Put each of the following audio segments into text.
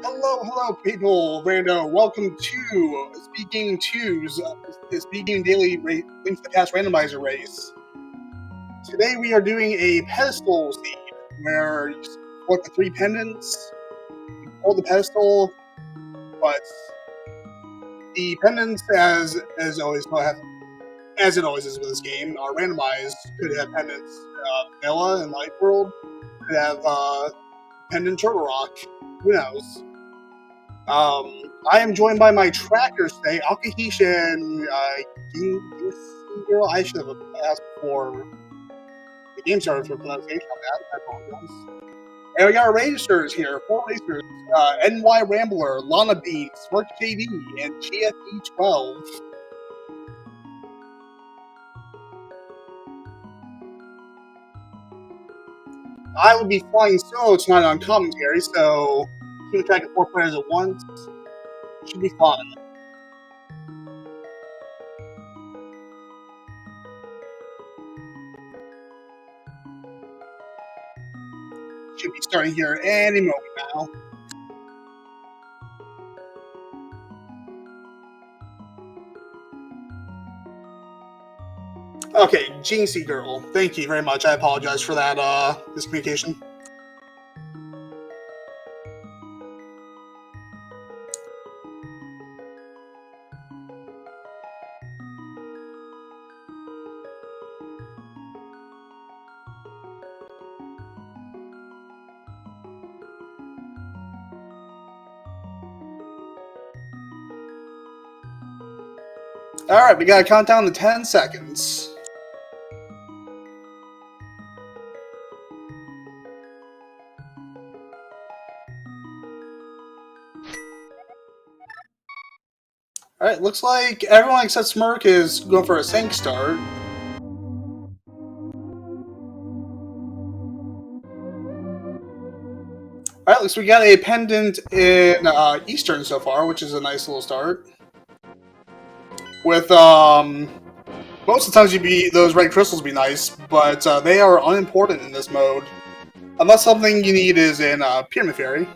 Hello, people. Rando, welcome to Speaking Twos, the Speaking Daily Link to the Past Randomizer race. Today we are doing a pedestal seed, where you select the 3 pendants, you pull the pedestal, but the pendants, as it always is with this game, are randomized. Could have pendants vanilla and light world, could have pendant turtle rock. Who knows? I am joined by my trackers today, Akahish and Girl. I should have asked before the game started for pronunciation on that. I apologize. And we got our racers here, 4 racers: NY Rambler, Lana Bean, Smirk JD, and GFE12. I will be flying solo tonight on commentary, so keep track of 4 players at once. Should be fun. Should be starting here any moment now. Okay, Jinxie Girl, thank you very much. I apologize for that miscommunication. Alright, we got a countdown to 10 seconds. Alright, looks like everyone except Smirk is going for a sync start. Alright, looks like we got a pendant in Eastern so far, which is a nice little start. With, most of the times those red crystals be nice, but they are unimportant in this mode. Unless something you need is in Pyramid Fairy.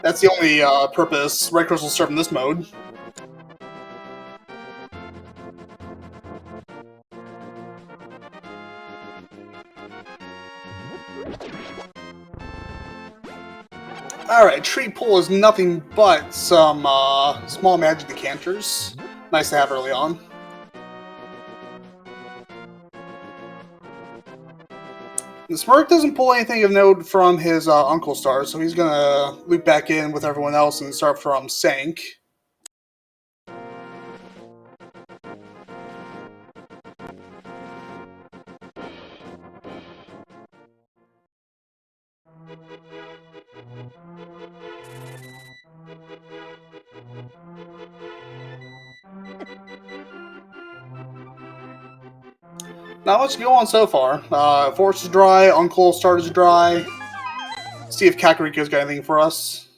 That's the only purpose red crystals serve in this mode. Alright, Tree Pull is nothing but some small magic decanters. Nice to have early on. The Smirk doesn't pull anything of note from his Uncle Star, so he's gonna loop back in with everyone else and start from Sank. Not much going on so far. Forest is dry, Uncle Star is dry. See if Kakariko's got anything for us.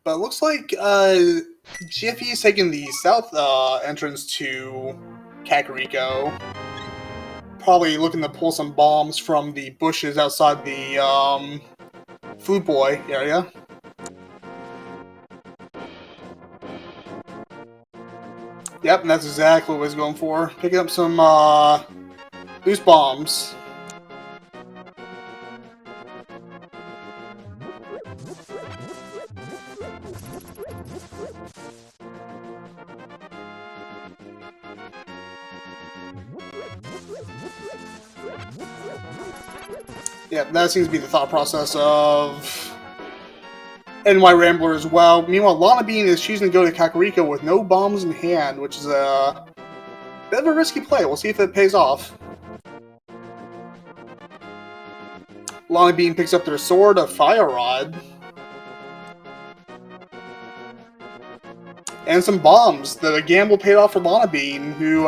But it looks like GFE is taking the south entrance to Kakariko. Probably looking to pull some bombs from the bushes outside the Flute Boy area. Yep, and that's exactly what he's going for. Picking up some loose bombs. Yep, that seems to be the thought process of NY Rambler as well. Meanwhile, Lana Bean is choosing to go to Kakariko with no bombs in hand, which is a bit of a risky play. We'll see if it pays off. Lana Bean picks up their sword, a fire rod, and some bombs. The gamble paid off for Lana Bean, who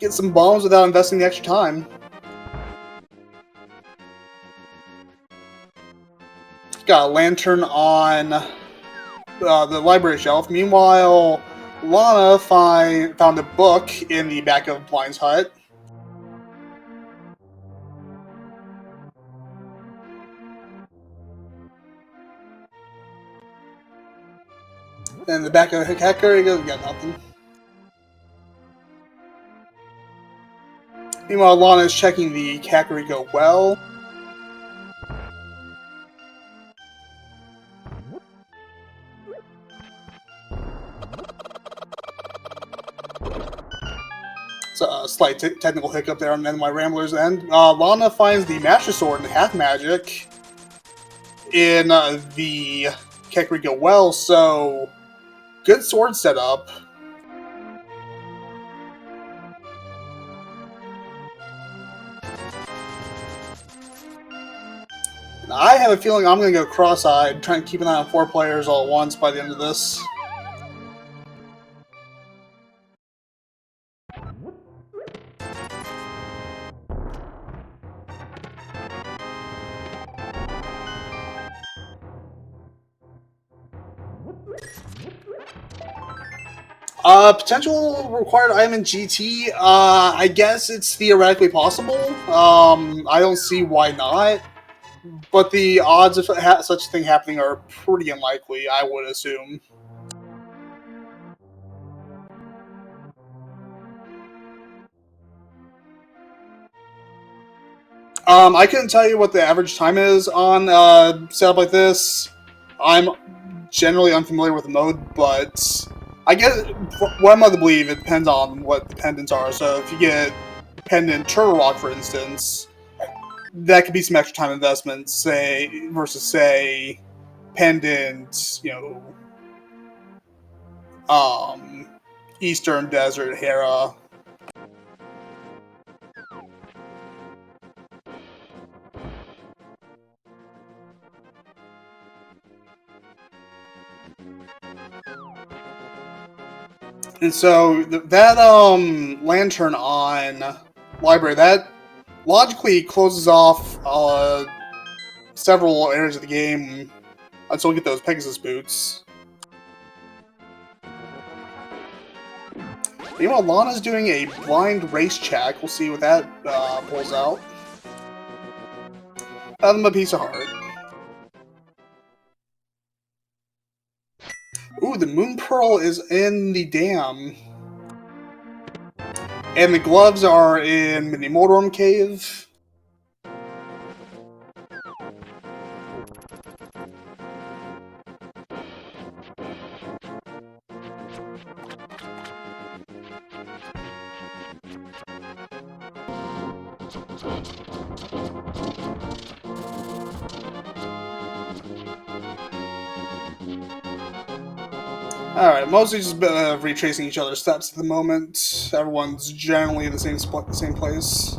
gets some bombs without investing the extra time. Got a lantern on the library shelf. Meanwhile, Lana found a book in the back of Blind's hut. And the back of the hacker, he goes, got nothing. Meanwhile, Lana is checking the Kakariko well. It's a slight technical hiccup there on my Rambler's end. Lana finds the Master Sword and Half Magic in the Kakariko well, so good sword setup. I have a feeling I'm going to go cross-eyed, trying to keep an eye on 4 players all at once by the end of this. Potential required item in GT, I guess it's theoretically possible. I don't see why not. But the odds of such a thing happening are pretty unlikely, I would assume. I couldn't tell you what the average time is on setup like this. I'm generally unfamiliar with the mode, but I guess what I'm led to believe it depends on what the pendants are. So if you get pendant Turtle Rock, for instance, that could be some extra time investment, say, versus say pendant, Eastern Desert Hera. And so that lantern on library, that logically closes off several areas of the game until we get those Pegasus boots. Meanwhile, Lana's doing a blind race check. We'll see what that pulls out. A piece of heart. Ooh, the Moon Pearl is in the dam. And the gloves are in the Mordorm Cave. Alright, mostly just retracing each other's steps at the moment. Everyone's generally in the same place.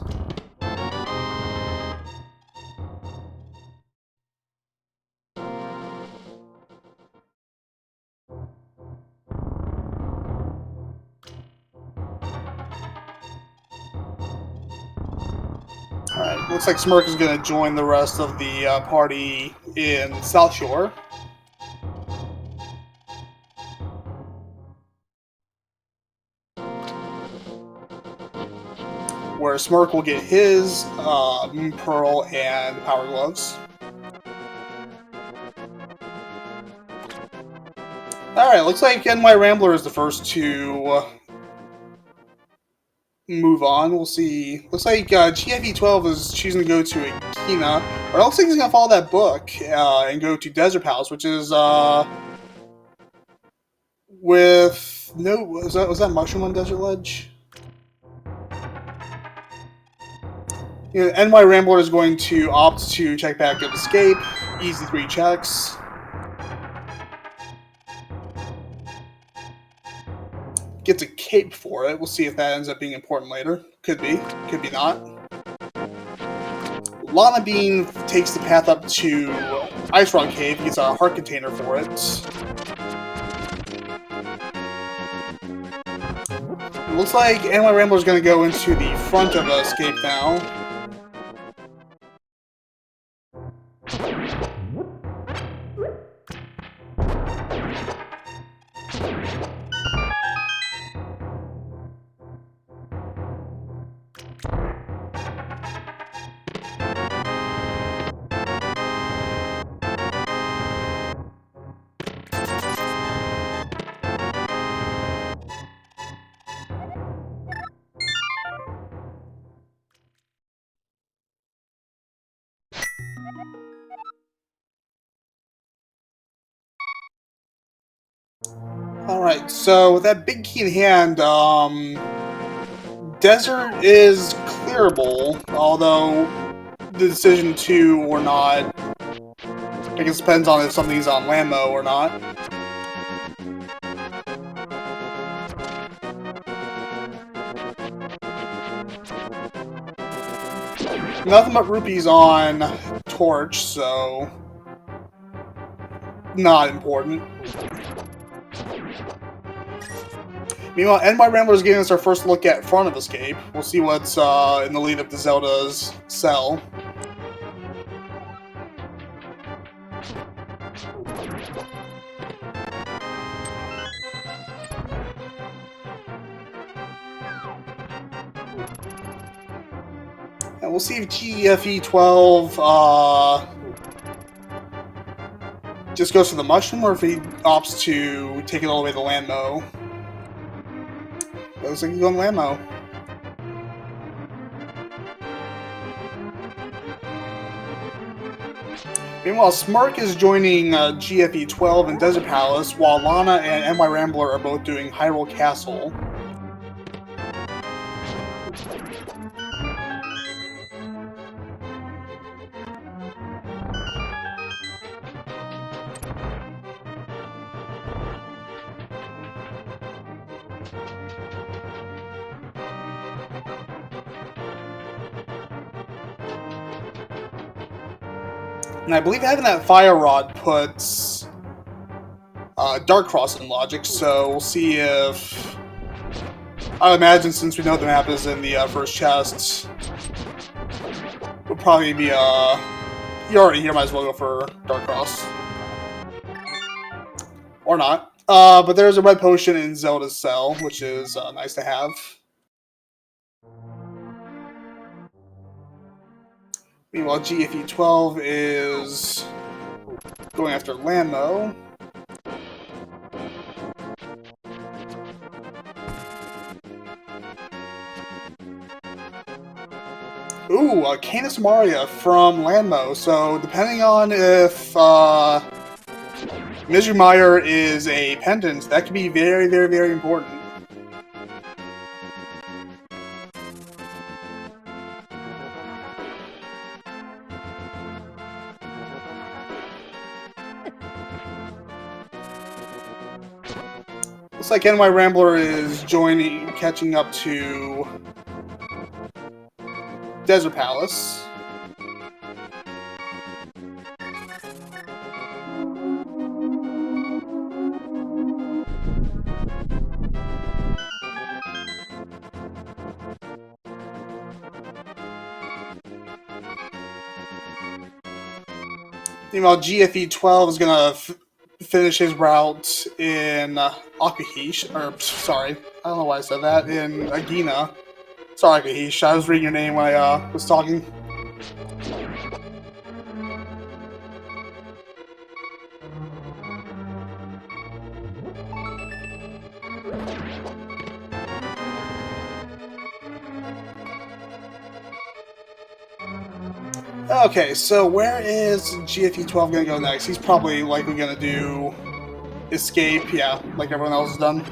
Alright, looks like Smirk is going to join the rest of the party in South Shore. Where Smirk will get his Moon Pearl and Power Gloves. Alright, looks like NY Rambler is the first to move on. We'll see. Looks like GFE12 is choosing to go to Akina. Or it looks like he's going to follow that book and go to Desert Palace, which is with... No, was that Mushroom on Desert Ledge? NY Rambler is going to opt to check back of Escape. Easy 3 checks. Gets a cape for it. We'll see if that ends up being important later. Could be. Could be not. Lana Bean takes the path up to Ice Rock Cave. He gets a heart container for it. It looks like NY Rambler is going to go into the front of Escape now. Alright, so with that big key in hand, Desert is clearable, although the decision to or not, I guess, depends on if something's on Lambo or not. Nothing but rupees on Torch, so not important. Meanwhile, NY Rambler is giving us our first look at Front of Escape. We'll see what's in the lead up to Zelda's cell. And we'll see if GFE12 just goes for the mushroom, or if he opts to take it all the way to Lambo. Looks like he's going Lambo. Meanwhile, Smirk is joining GFE12 in Desert Palace, while Lana and NY Rambler are both doing Hyrule Castle. And I believe having that Fire Rod puts Dark Cross in logic, so we'll see if... I imagine, since we know the map is in the first chest, we'll probably be, you're already here, might as well go for Dark Cross. Or not. But there's a red potion in Zelda's cell, which is nice to have. Meanwhile, GFE12 is going after Lambo. Ooh, Canis Maria from Lambo. So, depending on if Mizumire is a pendant, that could be very, very, very important. Looks like NY Rambler is catching up to Desert Palace. Meanwhile, GFE12 is gonna finish his route in Akahish, or sorry, I don't know why I said that, in Agina. Sorry, Akahish, I was reading your name when I was talking. Okay, so where is GFE12 gonna go next? He's probably likely gonna do Escape, yeah, like everyone else has done.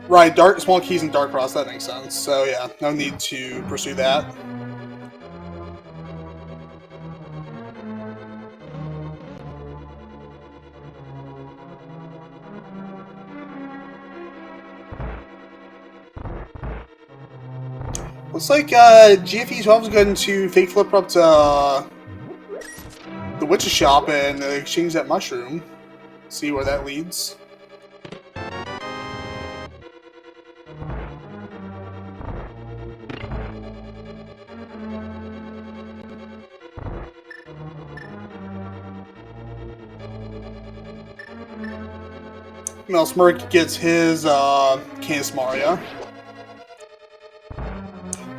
Right, small keys and Dark Cross, that makes sense. So yeah, no need to pursue that. Looks like GFE12 is going to fake flip up to the Witch's Shop and exchange that mushroom. See where that leads. Mel Smirk gets his Canis Maria.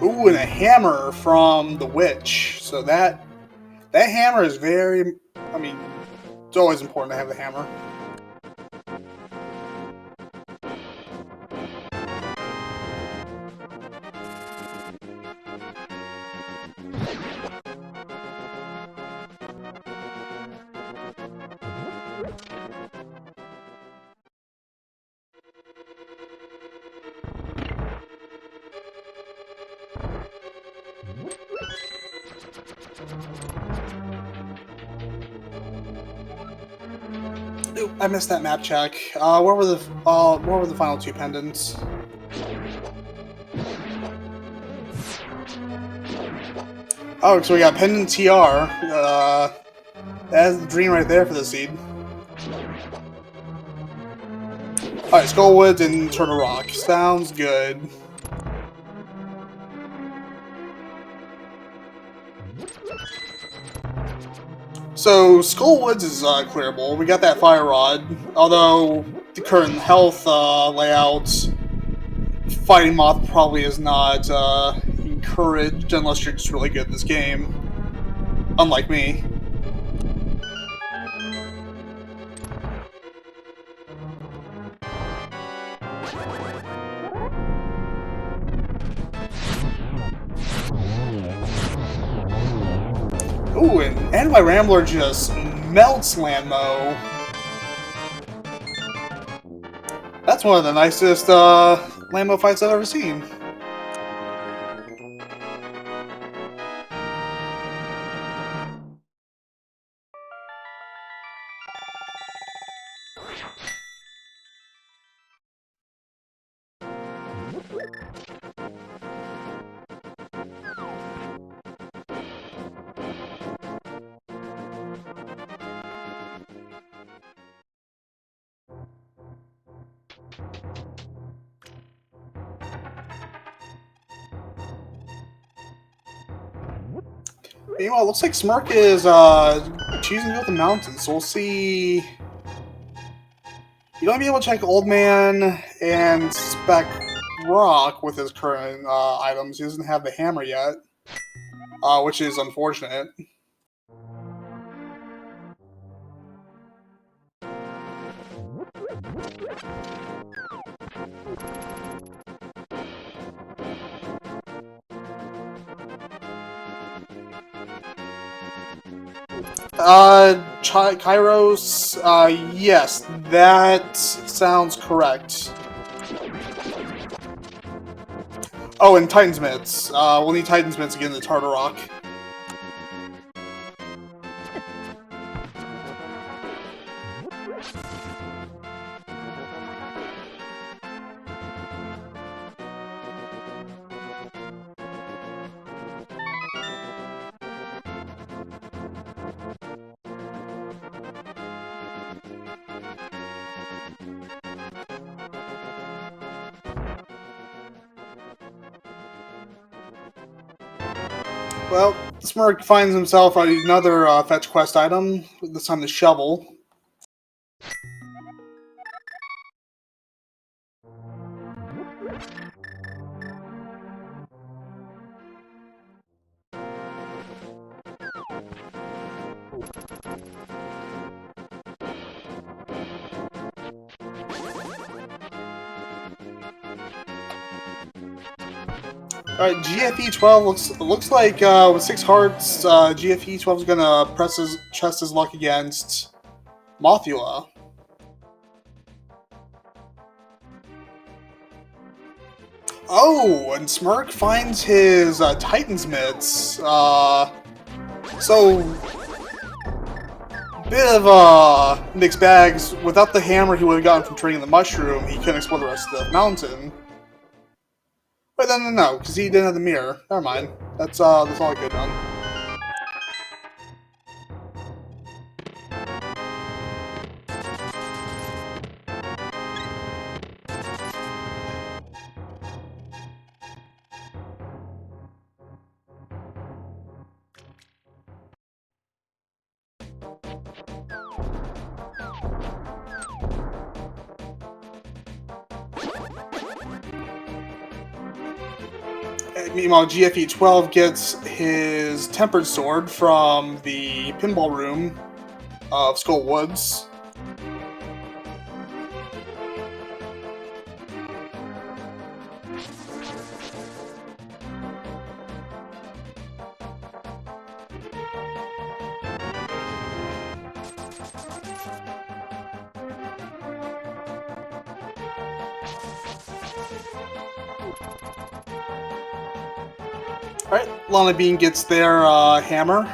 Ooh, and a hammer from the witch. So that hammer is very. I mean, it's always important to have the hammer. Ooh, I missed that map check. Where were the final two pendants? Oh, so we got pendant TR. That's the dream right there for the seed. Alright, Skullwoods and Turtle Rock. Sounds good. So, Skullwoods is clearable. We got that Fire Rod. Although, the current health layout, Fighting Moth probably is not encouraged unless you're just really good in this game. Unlike me. Ooh, and my Rambler just melts Landmo. That's one of the nicest Landmo fights I've ever seen. Meanwhile, it looks like Smirk is choosing to go with the mountains, so we'll see. You don't be able to check Old Man and Spec Rock with his current items. He doesn't have the hammer yet, which is unfortunate. Kairos, yes, that sounds correct. Oh, and Titan's Mitts. We'll need Titan's Mitts again to Tartar Rock. Well, Smirk finds himself another fetch quest item, this time the shovel. Alright, GFE 12 looks like with 6 hearts, GFE 12 is gonna test his luck against Mothula. Oh, and Smirk finds his Titan's Mitts. So bit of mixed bags. Without the hammer he would have gotten from trading the mushroom, he couldn't explore the rest of the mountain. But no, because he didn't have the mirror. Never mind. That's all good done. Meanwhile, GFE12 gets his Tempered Sword from the pinball room of Skull Woods. Alright, Lana Bean gets their hammer.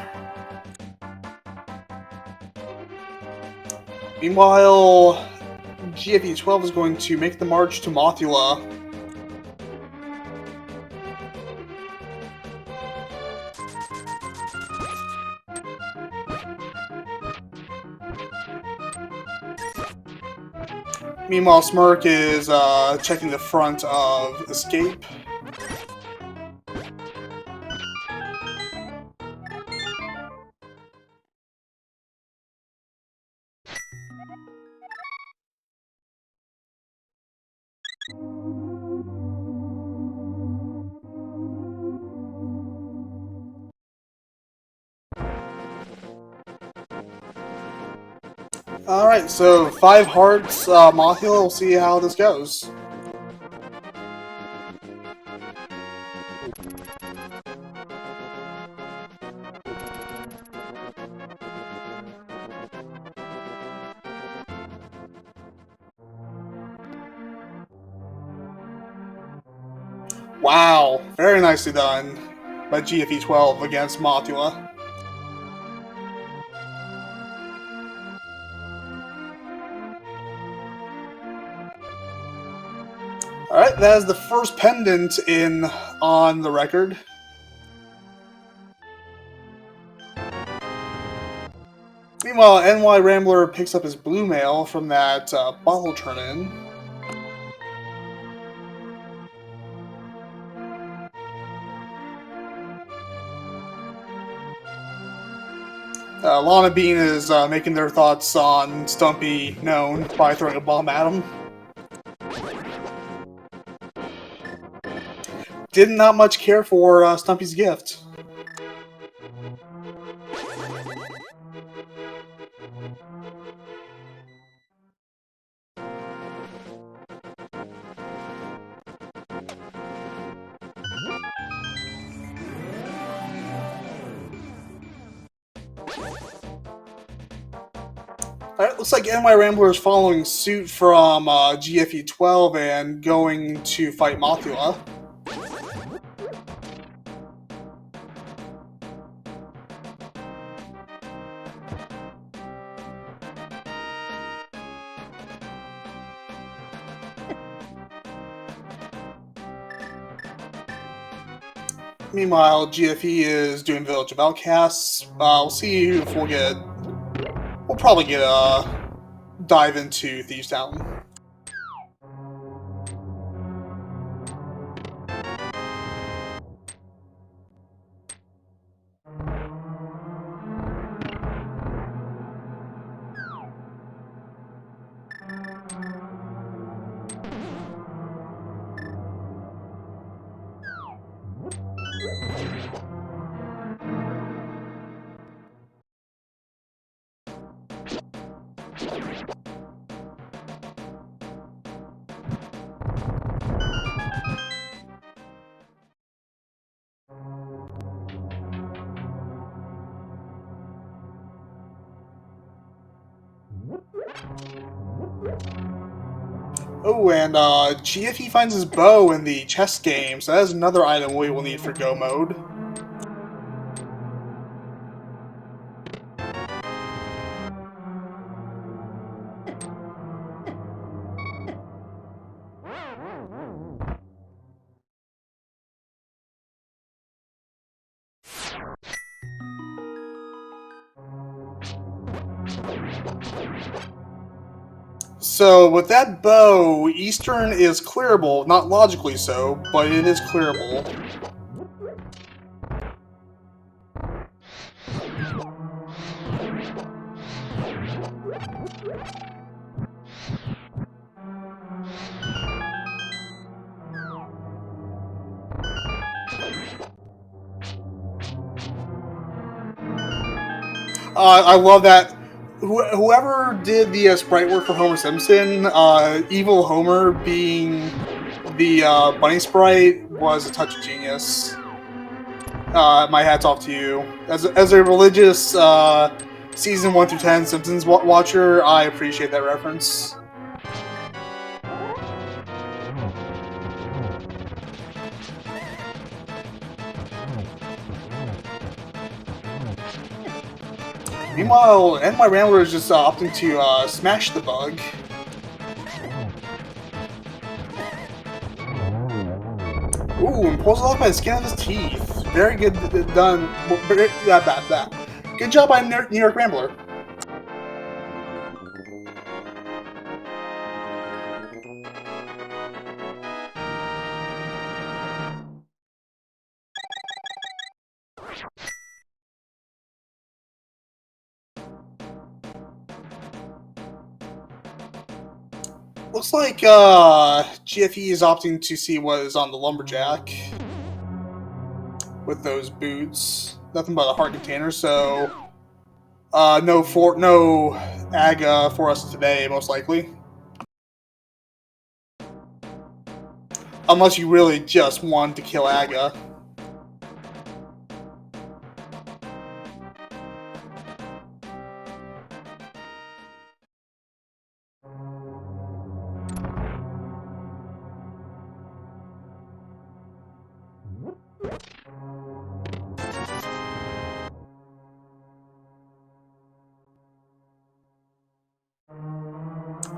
Meanwhile, GFE12 is going to make the march to Mothula. Meanwhile, Smirk is checking the front of Escape. Alright, so 5 hearts, Mothula, we'll see how this goes. Wow, very nicely done by GFE12 against Mothula. Alright, that is the first pendant in on the record. Meanwhile, NY Rambler picks up his blue mail from that bottle turn-in. Lana Bean is making their thoughts on Stumpy known by throwing a bomb at him. Did not much care for Stumpy's gift. Alright, looks like NY Rambler is following suit from GFE12 and going to fight Mothula. Meanwhile, GFE is doing Village of Outcasts. We'll see if we'll get... We'll probably get a dive into Thieves Town. Oh, and GFE finds his bow in the chess game, so that is another item we will need for Go mode. So, with that bow, Eastern is clearable, not logically so, but it is clearable. I love that. Whoever did the sprite work for Homer Simpson, Evil Homer being the bunny sprite was a touch of genius. My hat's off to you. As a religious season 1 through 10 Simpsons watcher, I appreciate that reference. Meanwhile, and my Rambler is just opting to smash the bug. Ooh, and pulls it off by the skin of his teeth. Very good done. Good job by New York Rambler. Looks like GFE is opting to see what is on the lumberjack with those boots. Nothing but a hard container, so no AGA for us today, most likely. Unless you really just want to kill AGA.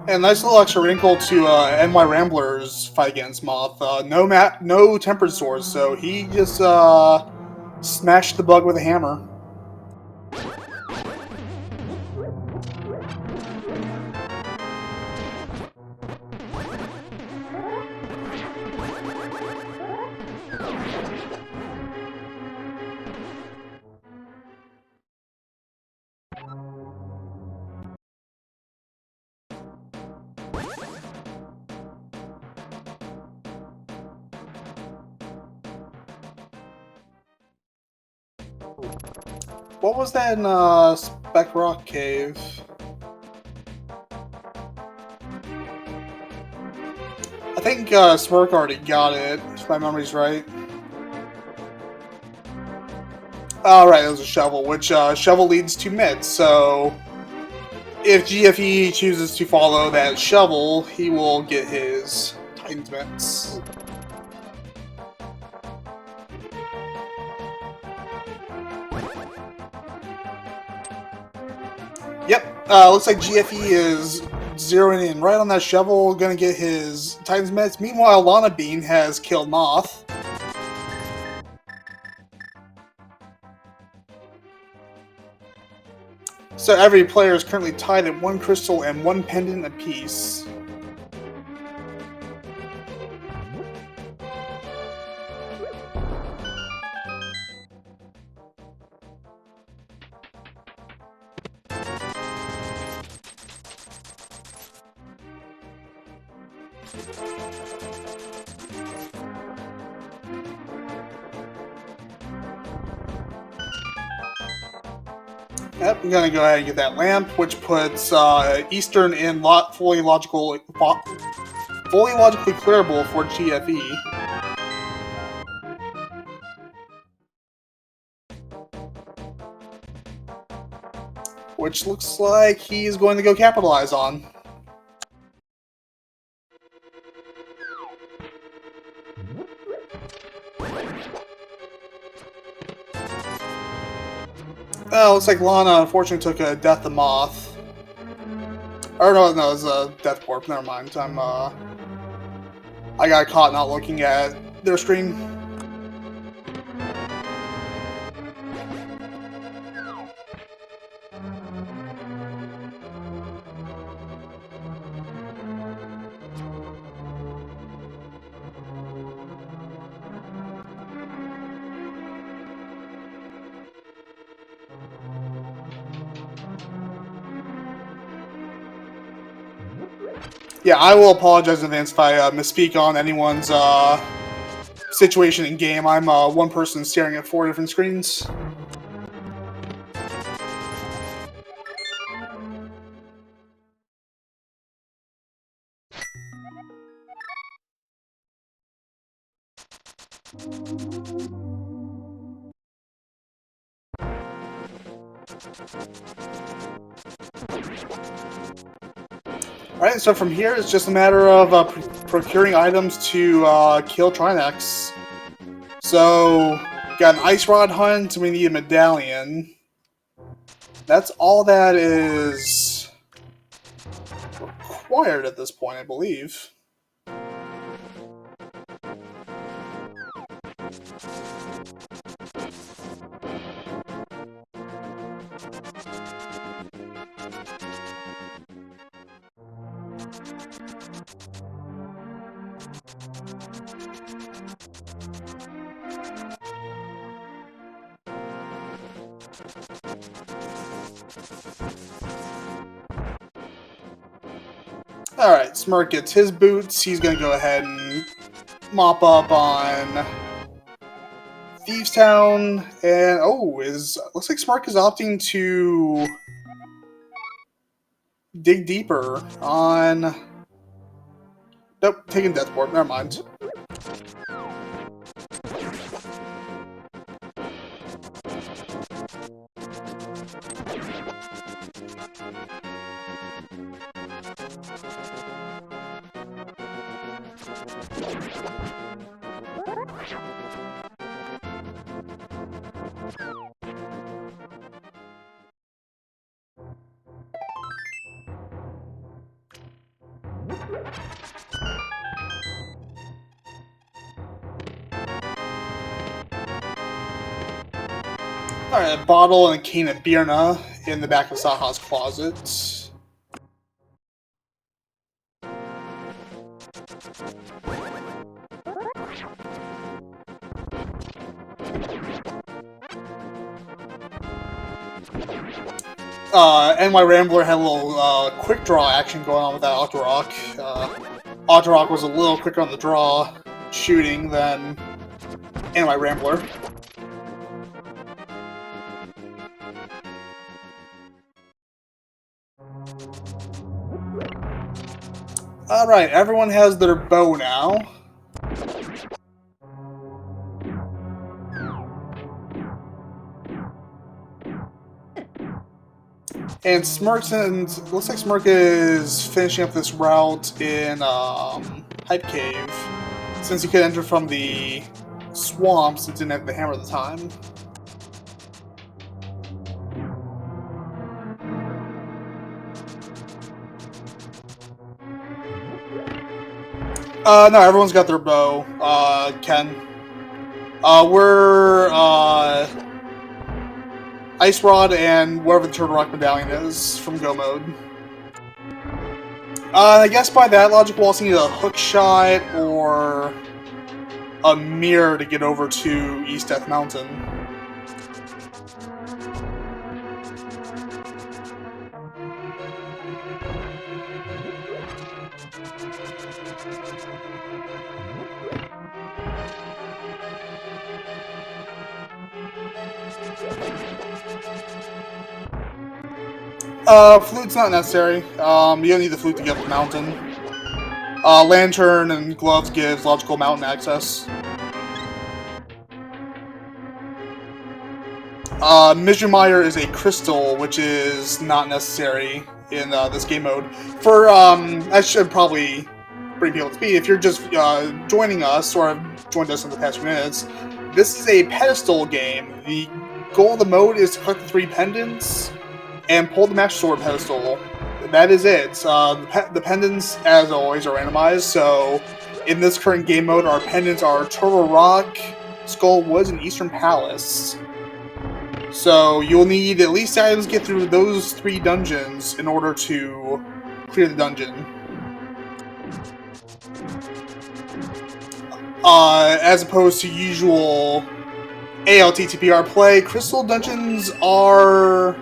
And nice little extra wrinkle to NY Rambler's fight against Moth. No tempered swords, so he just smashed the bug with a hammer. What was that in Spec Rock Cave? I think Smirk already got it, if my memory's right. Oh, right, it was a shovel, which shovel leads to mitts, so if GFE chooses to follow that shovel, he will get his Titan's mitts. Yep, looks like GFE is zeroing in right on that shovel, gonna get his Titan's mitts. Meanwhile, Lana Bean has killed Moth. So every player is currently tied at 1 crystal and 1 pendant apiece. Yep, I'm gonna go ahead and get that lamp, which puts Eastern in fully logically clearable for GFE. Which looks like he's going to go capitalize on. Oh, looks like Lana unfortunately took a Death of Moth. Or no, it was a Death Corp. Never mind. I got caught not looking at their screen. Yeah, I will apologize in advance if I misspeak on anyone's situation in game. I'm one person staring at 4 different screens. Alright, so from here, it's just a matter of procuring items to kill Trinex. So, got an Ice Rod hunt, we need a medallion. That's all that is required at this point, I believe. Alright, Smirk gets his boots. He's gonna go ahead and mop up on Thieves Town. And, oh, looks like Smirk is opting to dig deeper on... Nope, taking Death Warp, never mind. Alright, a bottle and a cane of Birna in the back of Saha's closet. NY Rambler had a little quick draw action going on with that Octorok. Octorok was a little quicker on the draw shooting than NY Rambler. Alright, everyone has their bow now. And looks like Smirk is finishing up this route in Hype Cave, since he could enter from the swamps and didn't have the hammer at the time. No, everyone's got their bow. Ken. We're Ice Rod and wherever the Turtle Rock Medallion is from Go Mode. I guess by that logic, we'll also need a hook shot or a mirror to get over to East Death Mountain. Flute's not necessary. You don't need the flute to get up the mountain. Lantern and gloves gives logical mountain access. Mizumire is a crystal, which is not necessary in this game mode. For, I should probably bring people to speed. If you're just joining us, or have joined us in the past few minutes, this is a Pedestal game. The goal of the mode is to collect the 3 pendants and pull the Master Sword pedestal. That is it. The pendants, as always, are randomized, so in this current game mode, our pendants are Turtle Rock, Skull Woods, and Eastern Palace. So you'll need at least items to get through those 3 dungeons in order to clear the dungeon. As opposed to usual ALTTP play, crystal dungeons are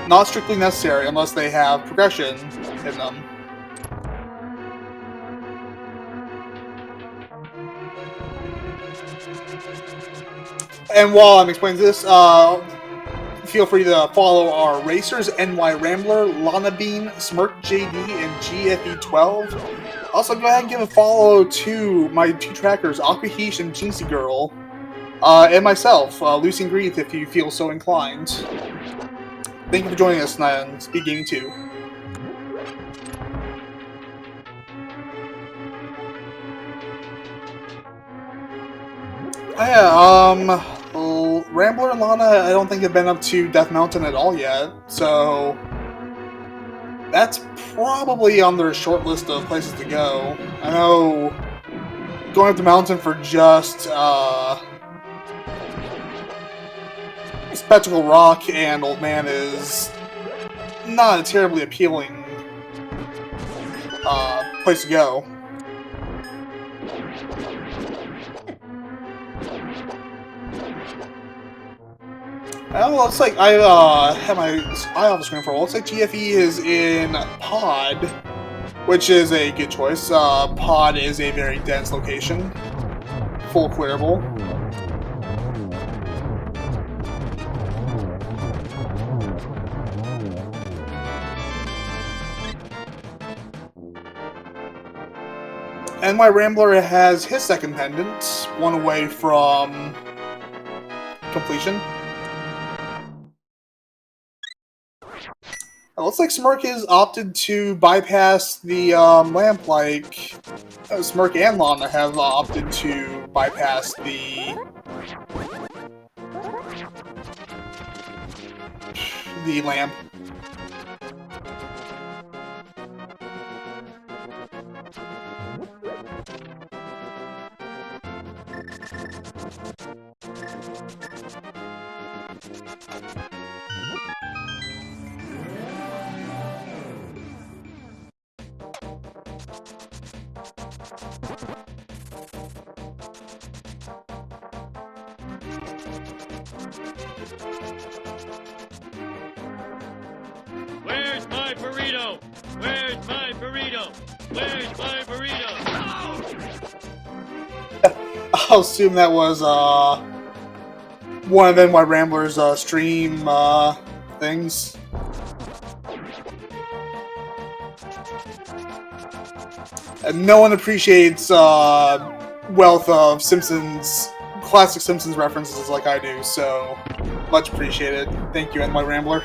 not strictly necessary unless they have progression in them. And while I'm explaining this, feel free to follow our racers, NY Rambler, Lana Bean, Smirk JD, and GFE12. Also, go ahead and give a follow to my 2 trackers, Aquaheesh and Jinxie Girl, and myself, Lucy Grief, if you feel so inclined. Thank you for joining us tonight on Speed Gaming 2. Well, Rambler and Lana, I don't think have been up to Death Mountain at all yet, so that's probably on their short list of places to go. I know going up the mountain for just Spectacle Rock and Old Man is not a terribly appealing place to go. Oh, looks like I have my eye off the screen for a while. Looks like GFE is in Pod, which is a good choice. Pod is a very dense location, full clearable. And my Rambler has his second pendant, one away from completion. It looks like Smirk has opted to bypass the lamp, like Smirk and Lana have opted to bypass the lamp. Where's my burrito? Where's my burrito? Where's my burrito? I'll assume that was one of NY Rambler's stream things. And no one appreciates wealth of classic Simpsons references like I do, so much appreciated. Thank you, NY Rambler.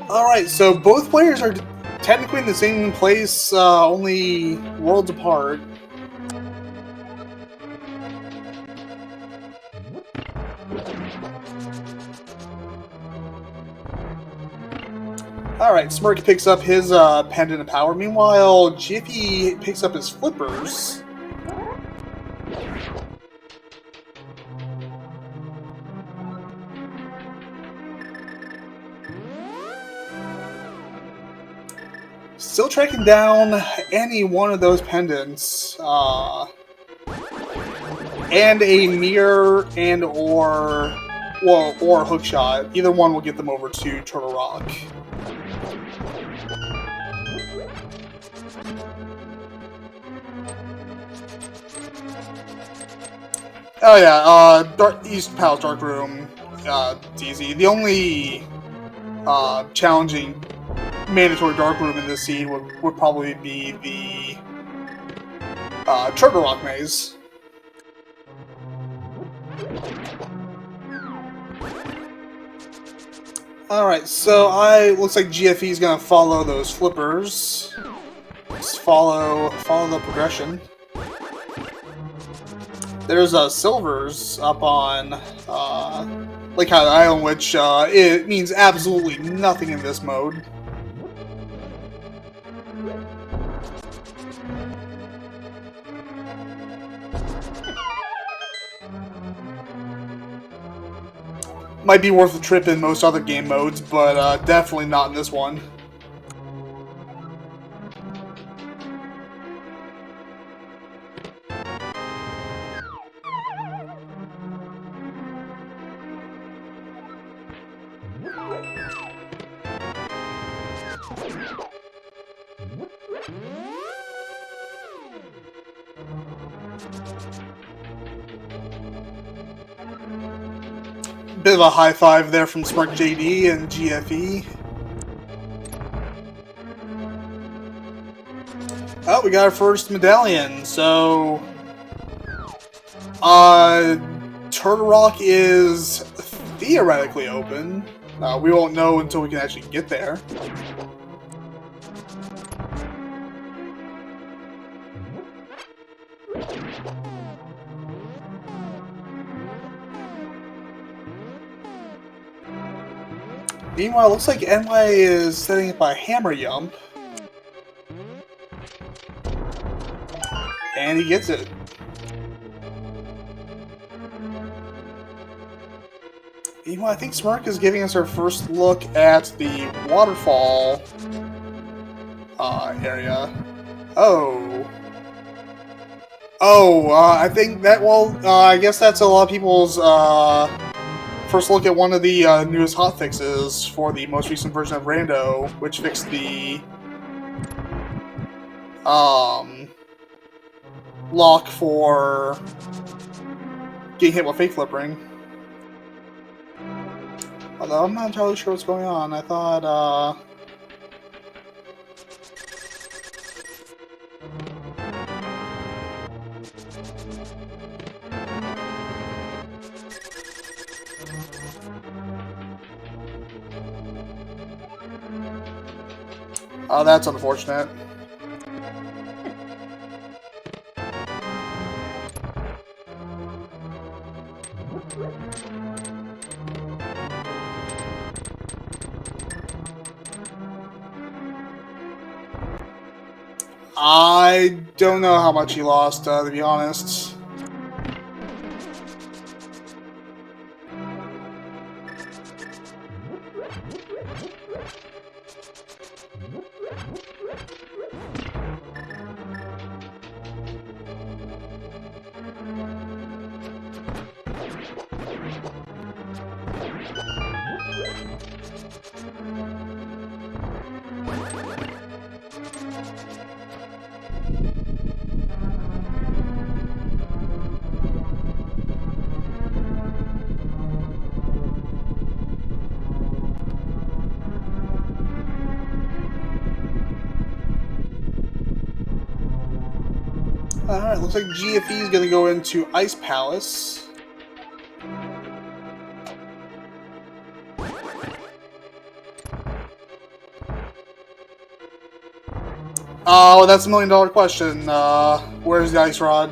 Alright, so both players are technically in the same place, only worlds apart. Alright, Smirk picks up his pendant of power. Meanwhile, Jiffy picks up his flippers. Still tracking down any one of those pendants, and a mirror and or hookshot. Either one will get them over to Turtle Rock. Oh yeah, East Palace Dark Room, it's easy. The only challenging mandatory dark room in this seed would probably be the Turtle Rock maze. Alright, so looks like GFE is gonna follow those flippers. Just follow the progression. There's Silvers up on Lake Highland Island, which it means absolutely nothing in this mode. Might be worth a trip in most other game modes, but definitely not in this one. bit of a high five there from Smart JD and GFE. Oh, we got our first medallion, so... Turtle Rock is theoretically open. We won't know until we can actually get there. Meanwhile, it looks like NY is setting up a hammer yump. And he gets it. Meanwhile, I think Smirk is giving us our first look at the waterfall area. Oh. Oh, I think that, well, I guess that's a lot of people's first look at one of the newest hotfixes for the most recent version of Rando, which fixed the lock for getting hit with fake flip ring. Although I'm not entirely sure what's going on. I thought, oh, that's unfortunate. I don't know how much he lost, to be honest. Alright, looks like GFE is going to go into Ice Palace. Oh, that's $1 million question. Where's the Ice Rod?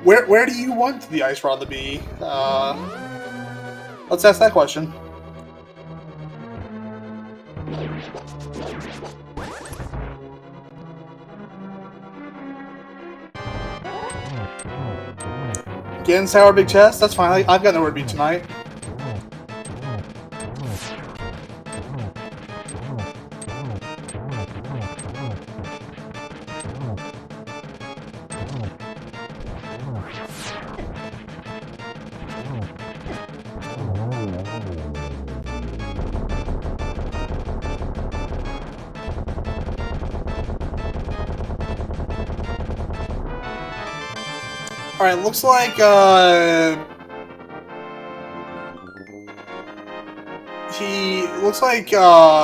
Where do you want the Ice Rod to be? Let's ask that question. Getting sour big chest? That's fine. I've got nowhere to be tonight. Alright, looks like,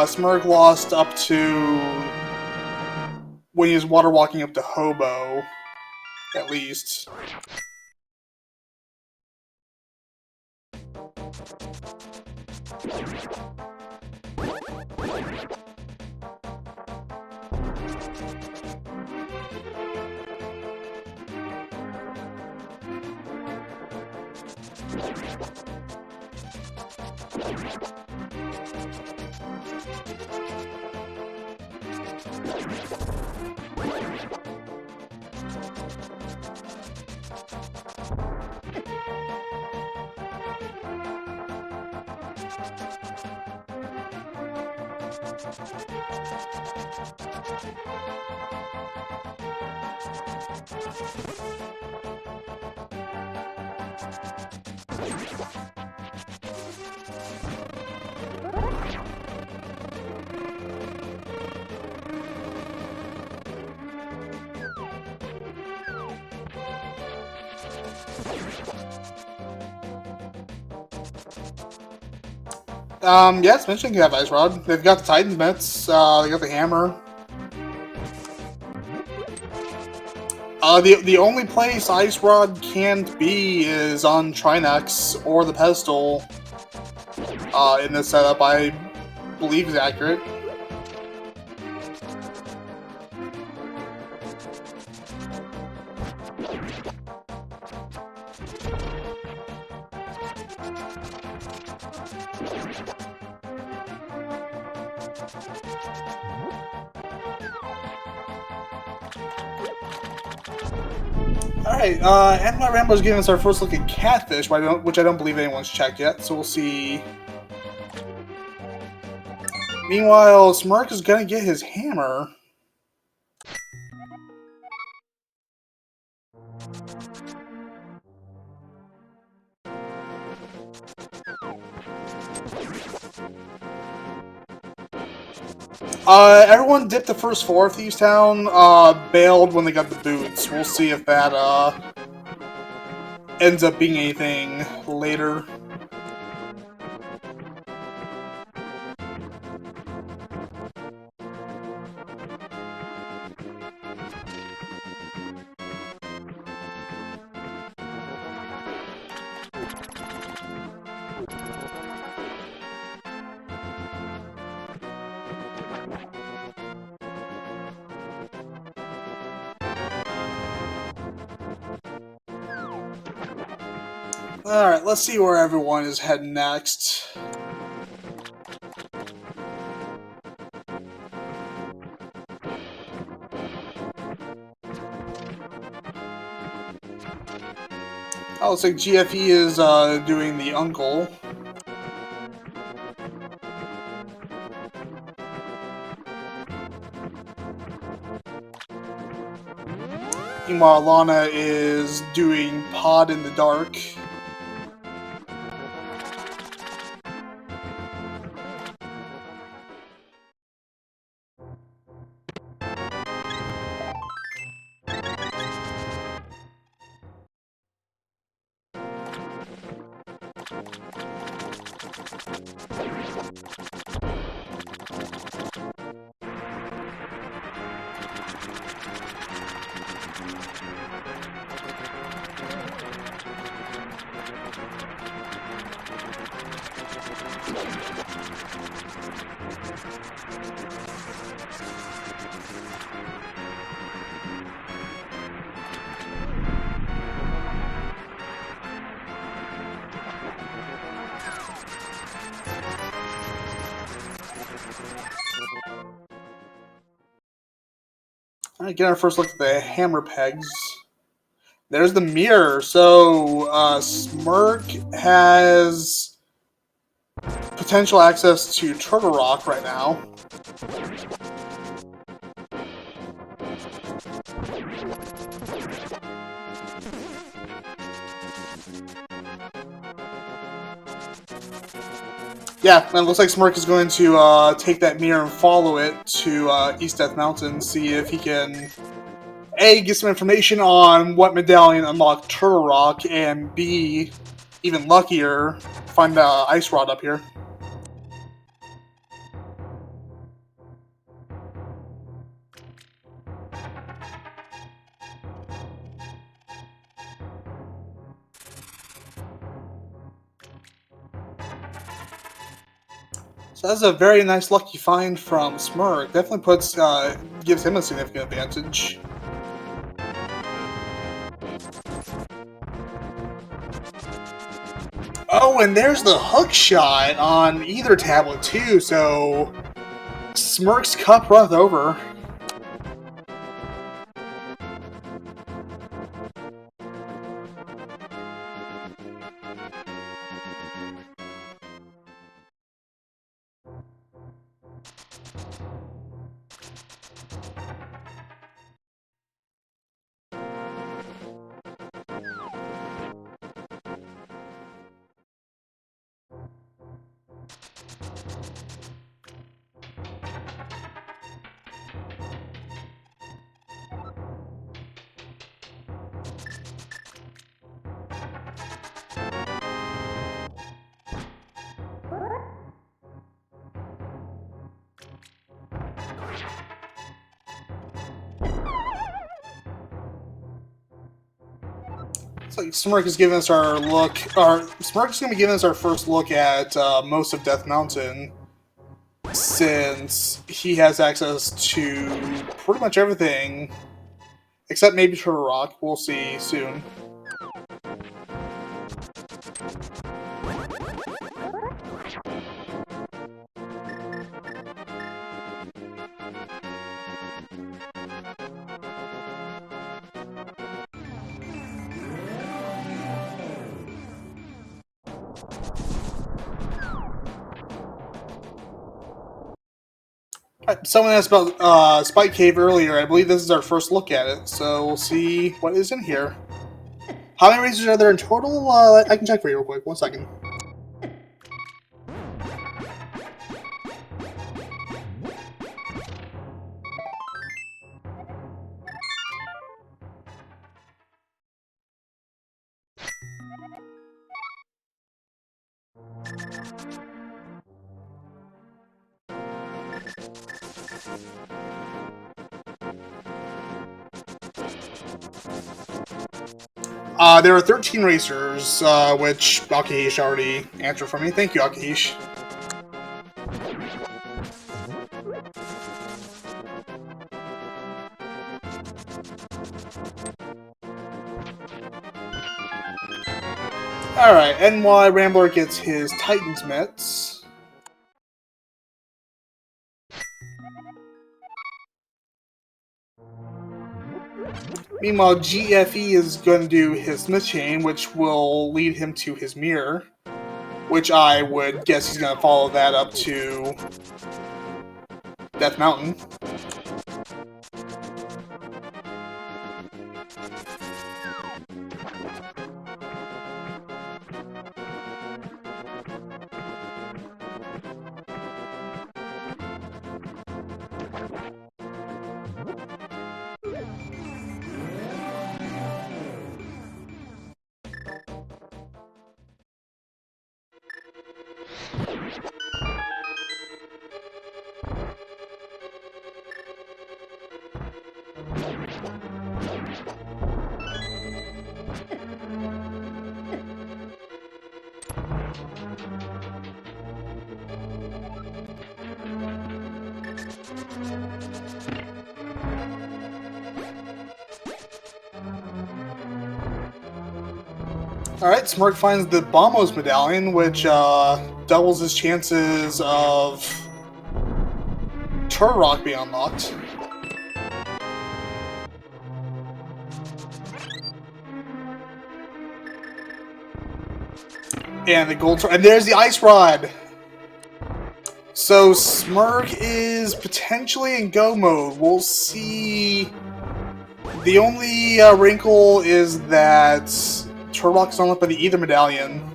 Smirk lost up to when he was water walking up to Hobo, at least. Yeah, it's mentioned you have Ice Rod. They've got the Titan's Mitts, they got the Hammer. The only place Ice Rod can't be is on Trinex or the Pedestal. In this setup, I believe is accurate. Alright, Animal Rambo's giving us our first look at Catfish, which I don't believe anyone's checked yet, so we'll see. Meanwhile, Smirk is gonna get his hammer. Everyone dipped the first 4 of Thieves Town, bailed when they got the boots. We'll see if that, ends up being anything later. Alright, let's see where everyone is heading next. Oh, looks like GFE is doing the Uncle. Meanwhile, Lana is doing Pod in the Dark. Alright, get our first look at the hammer pegs. There's the mirror. So, Smirk has potential access to Turtle Rock right now. Yeah, and it looks like Smirk is going to take that mirror and follow it to East Death Mountain, see if he can A, get some information on what medallion unlocked Turtle Rock, and B, even luckier, find the Ice Rod up here. So that's a very nice lucky find from Smirk. Definitely gives him a significant advantage. Oh, and there's the hook shot on either tablet too, so Smirk's cup runneth over. like Smirk is giving us our look. Smirk's gonna be giving us our first look at most of Death Mountain, since he has access to pretty much everything, except maybe Turtle Rock. We'll see soon. Someone asked about Spike Cave earlier. I believe this is our first look at it, so we'll see what is in here. How many racers are there in total? I can check for you real quick. 1 second. There are 13 racers, which Akahish already answered for me. Thank you, Akahish. Alright, and while Rambler gets his Titan's mitts, meanwhile, GFE is going to do his Smith Chain, which will lead him to his mirror, which I would guess he's going to follow that up to Death Mountain. Alright, Smirk finds the Bombos medallion, which doubles his chances of Turtle Rock being unlocked. And the gold, and there's the Ice Rod! So Smirk is potentially in go mode. We'll see. The only wrinkle is that Turtle Rock is unlocked by the Ether medallion.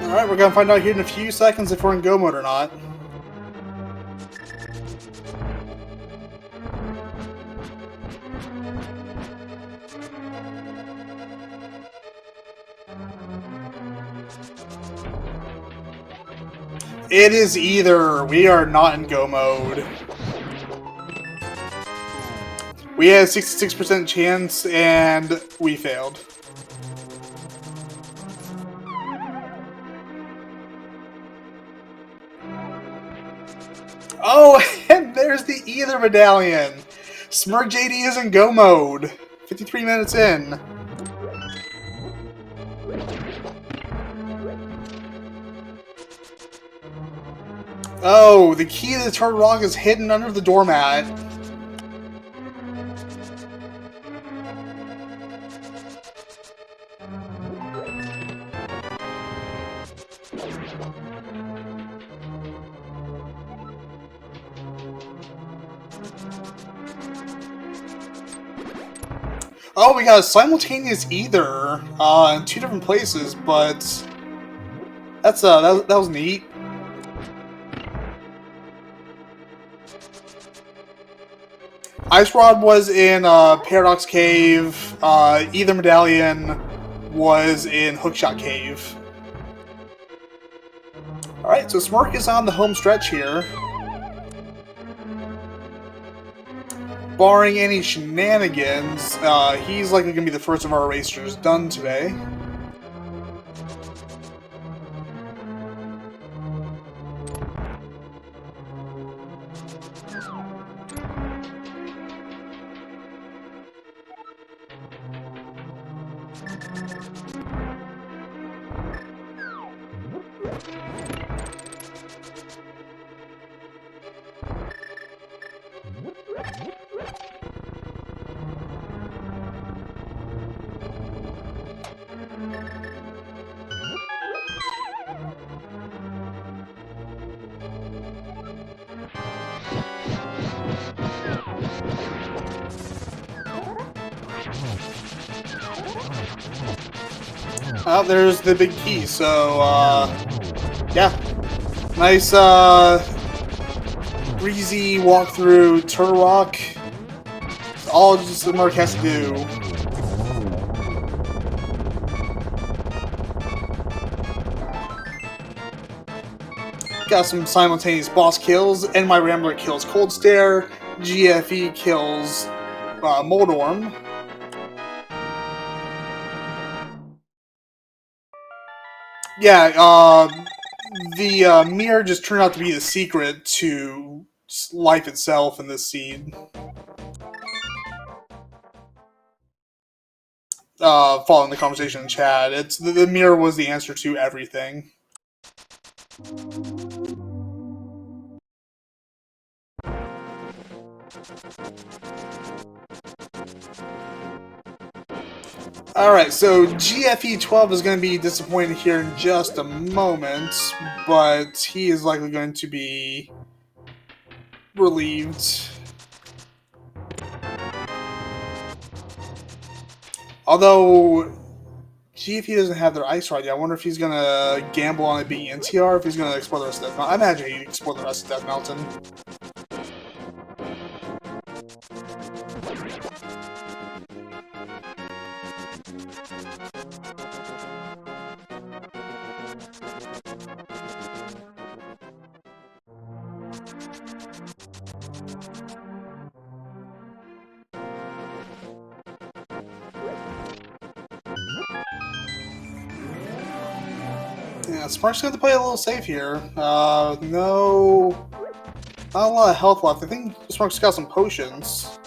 Alright, we're gonna find out here in a few seconds if we're in go mode or not. It is either. We are not in go mode. We had a 66% chance and we failed. Oh, and there's the Ether medallion. Smirk JD is in go mode. 53 minutes in. Oh, the key to the Turtle Rock is hidden under the doormat. Oh, we got a simultaneous either in 2 different places, but that's that was neat. Ice Rod was in Paradox Cave. Either Medallion was in Hookshot Cave. Alright, so Smirk is on the home stretch here. Barring any shenanigans, he's likely going to be the first of our racers done today. Oh, there's the big key, so, yeah. Nice, breezy walk through Turtle Rock. All just the Merc has to do. Got some simultaneous boss kills. And my Rambler kills Cold Stare. GFE kills Moldorm. Yeah, the mirror just turned out to be the secret to life itself in this seed. Following the conversation in chat, it's the mirror was the answer to everything. Alright, so GFE 12 is going to be disappointed here in just a moment, but he is likely going to be relieved. Although GFE doesn't have their ice rod yet, I wonder if he's going to gamble on it being NTR, if he's going to explore the rest of Death Mountain. I imagine he'd explore the rest of Death Mountain. Yeah, Spark's going to play a little safe here. No... Not a lot of health left. I think Spark's got some potions.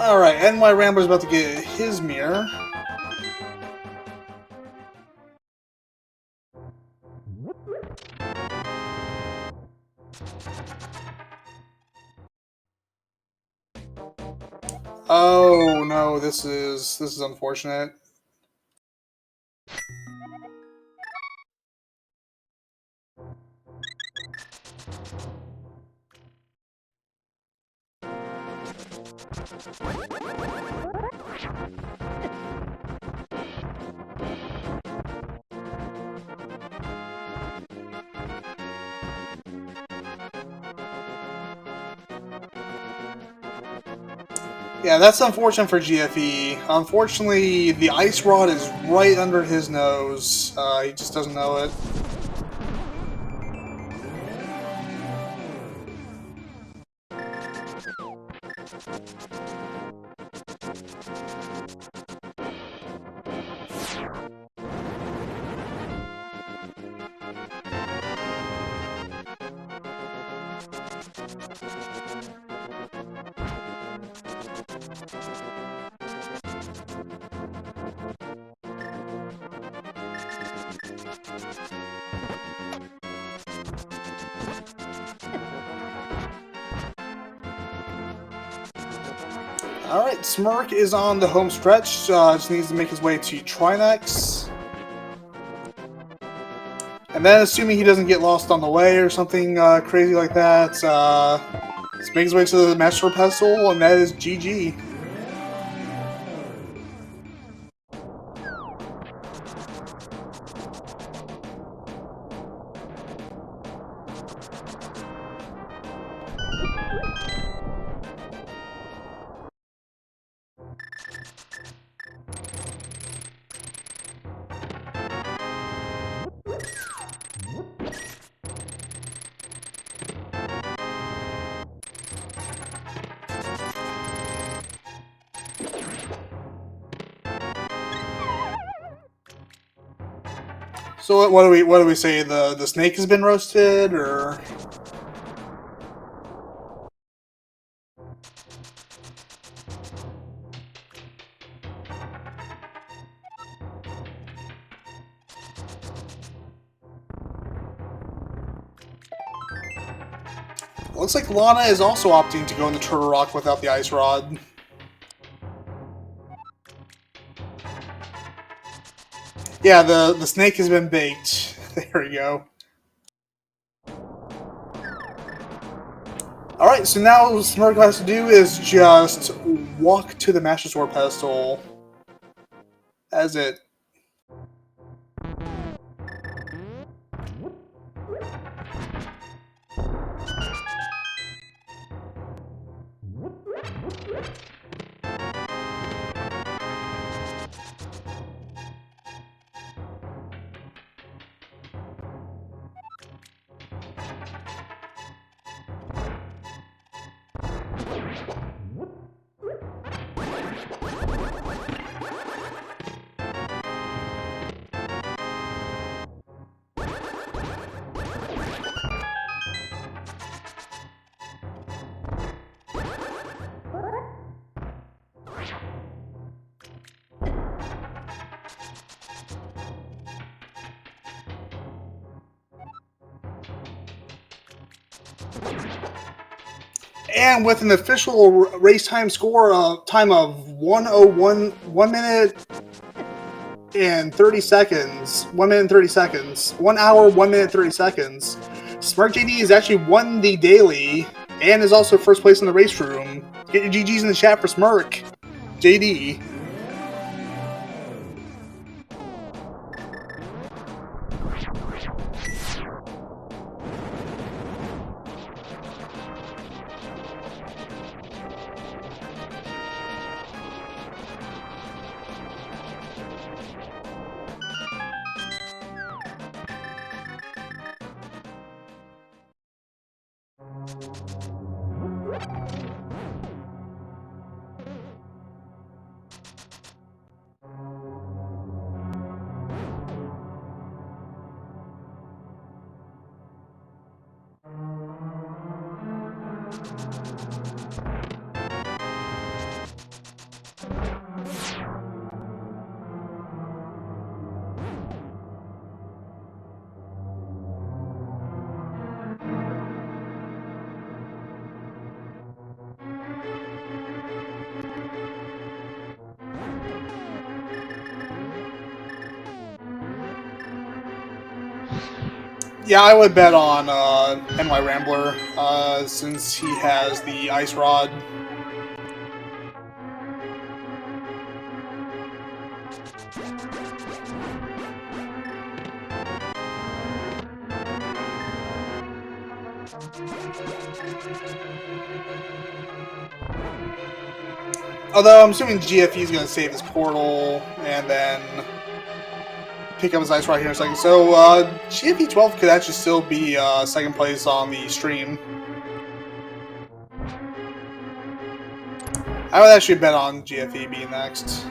Alright, and my Rambler's about to get his mirror. Oh no, this is unfortunate. Yeah, that's unfortunate for GFE. Unfortunately, the ice rod is right under his nose. He just doesn't know it. Alright, Smirk is on the home stretch. Just needs to make his way to Trinex. And then, assuming he doesn't get lost on the way or something crazy like that, let's make his way to the Master Pedestal, and that is GG. So what do we say? The snake has been roasted, or? Looks like Lana is also opting to go in the Turtle Rock without the Ice Rod. Yeah, the snake has been baked. There we go. Alright, so now what Smirk has to do is just walk to the Master Sword Pedestal. That's it. And with an official race time score time of 1 minute and 30 seconds, 1 minute and 30 seconds, 1 hour, 1 minute 30 seconds, Smirk JD has actually won the daily and is also first place in the race room. Get your GGs in the chat for Smirk JD. Yeah, I would bet on NY Rambler since he has the Ice Rod. Although I'm assuming GFE is going to save his portal and then pick up his Ice Rod here in a second. So GFE 12 could actually still be second place on the stream. I would actually bet on GFE being next.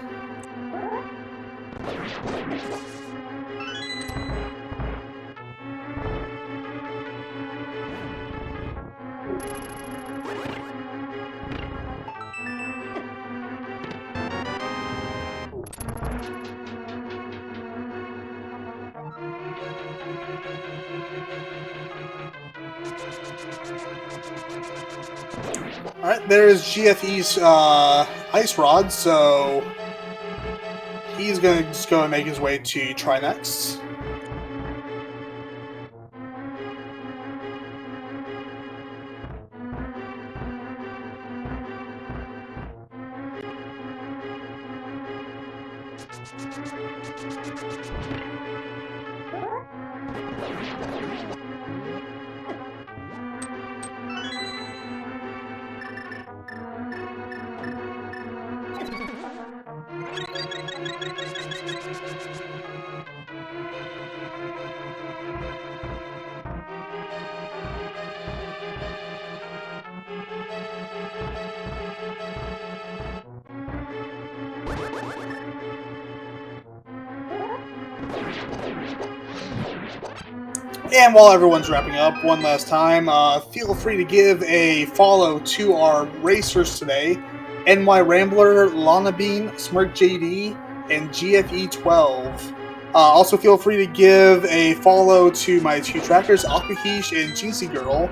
Alright, there's GFE's Ice Rod, so he's going to just go and make his way to try next. And while everyone's wrapping up, one last time, feel free to give a follow to our racers today: NY Rambler, Lana Bean, Smirk JD, and GFE12. Also, feel free to give a follow to my two trackers, Aquahish and Jinxie Girl.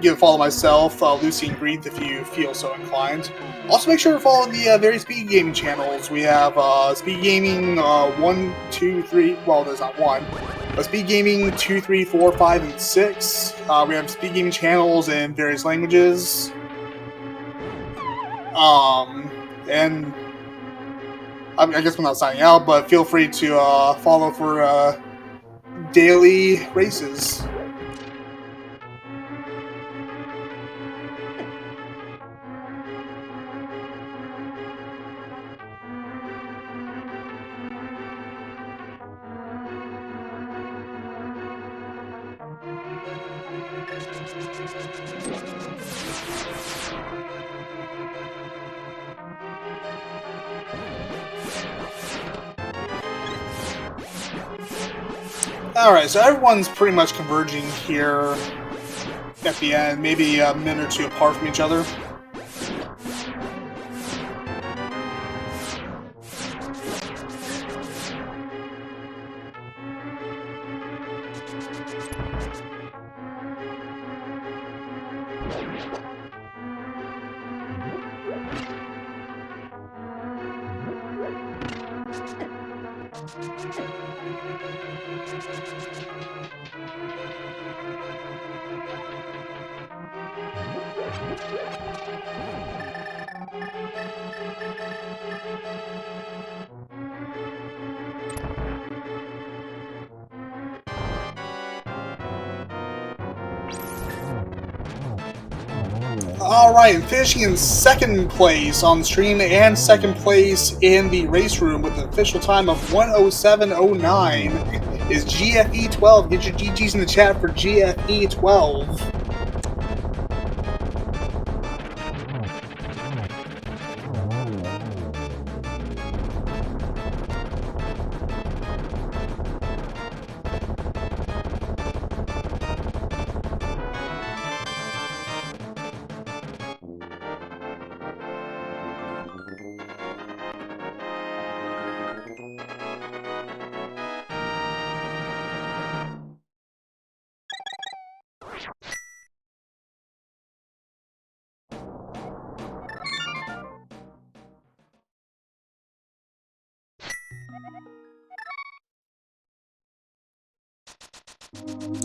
Give a follow myself, Lucy and Greeth, if you feel so inclined. Also, make sure to follow the various Speed Gaming channels. We have Speed Gaming 1, 2, 3. Well, there's not one. Speed Gaming 2, 3, 4, 5, and 6. We have Speed Gaming channels in various languages. And I guess we're not signing out, but feel free to follow for daily races. Alright, so everyone's pretty much converging here at the end, maybe a minute or two apart from each other. Alright, finishing in second place on the stream and second place in the race room with an official time of 1:07:09 is GFE12. Get your GGs in the chat for GFE12.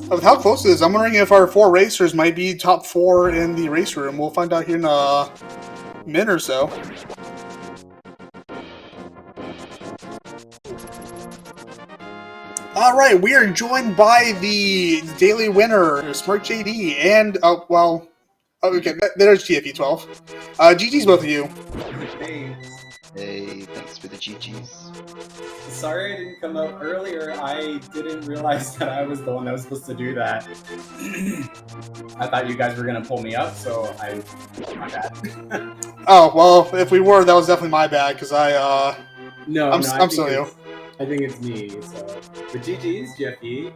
With how close it is, I'm wondering if our four racers might be top 4 in the race room. We'll find out here in a minute or so. Alright, we are joined by the daily winner, Smirk JD, and, okay, there's GFE12. GG's both of you. Thanks. Hey, thanks for the GGs. Sorry I didn't come out earlier. I didn't realize that I was the one that was supposed to do that. I thought you guys were gonna pull me up, so my bad. Oh, well, if we were, that was definitely my bad, because No, I'm still new. I think it's me, so. But GG's, GFE.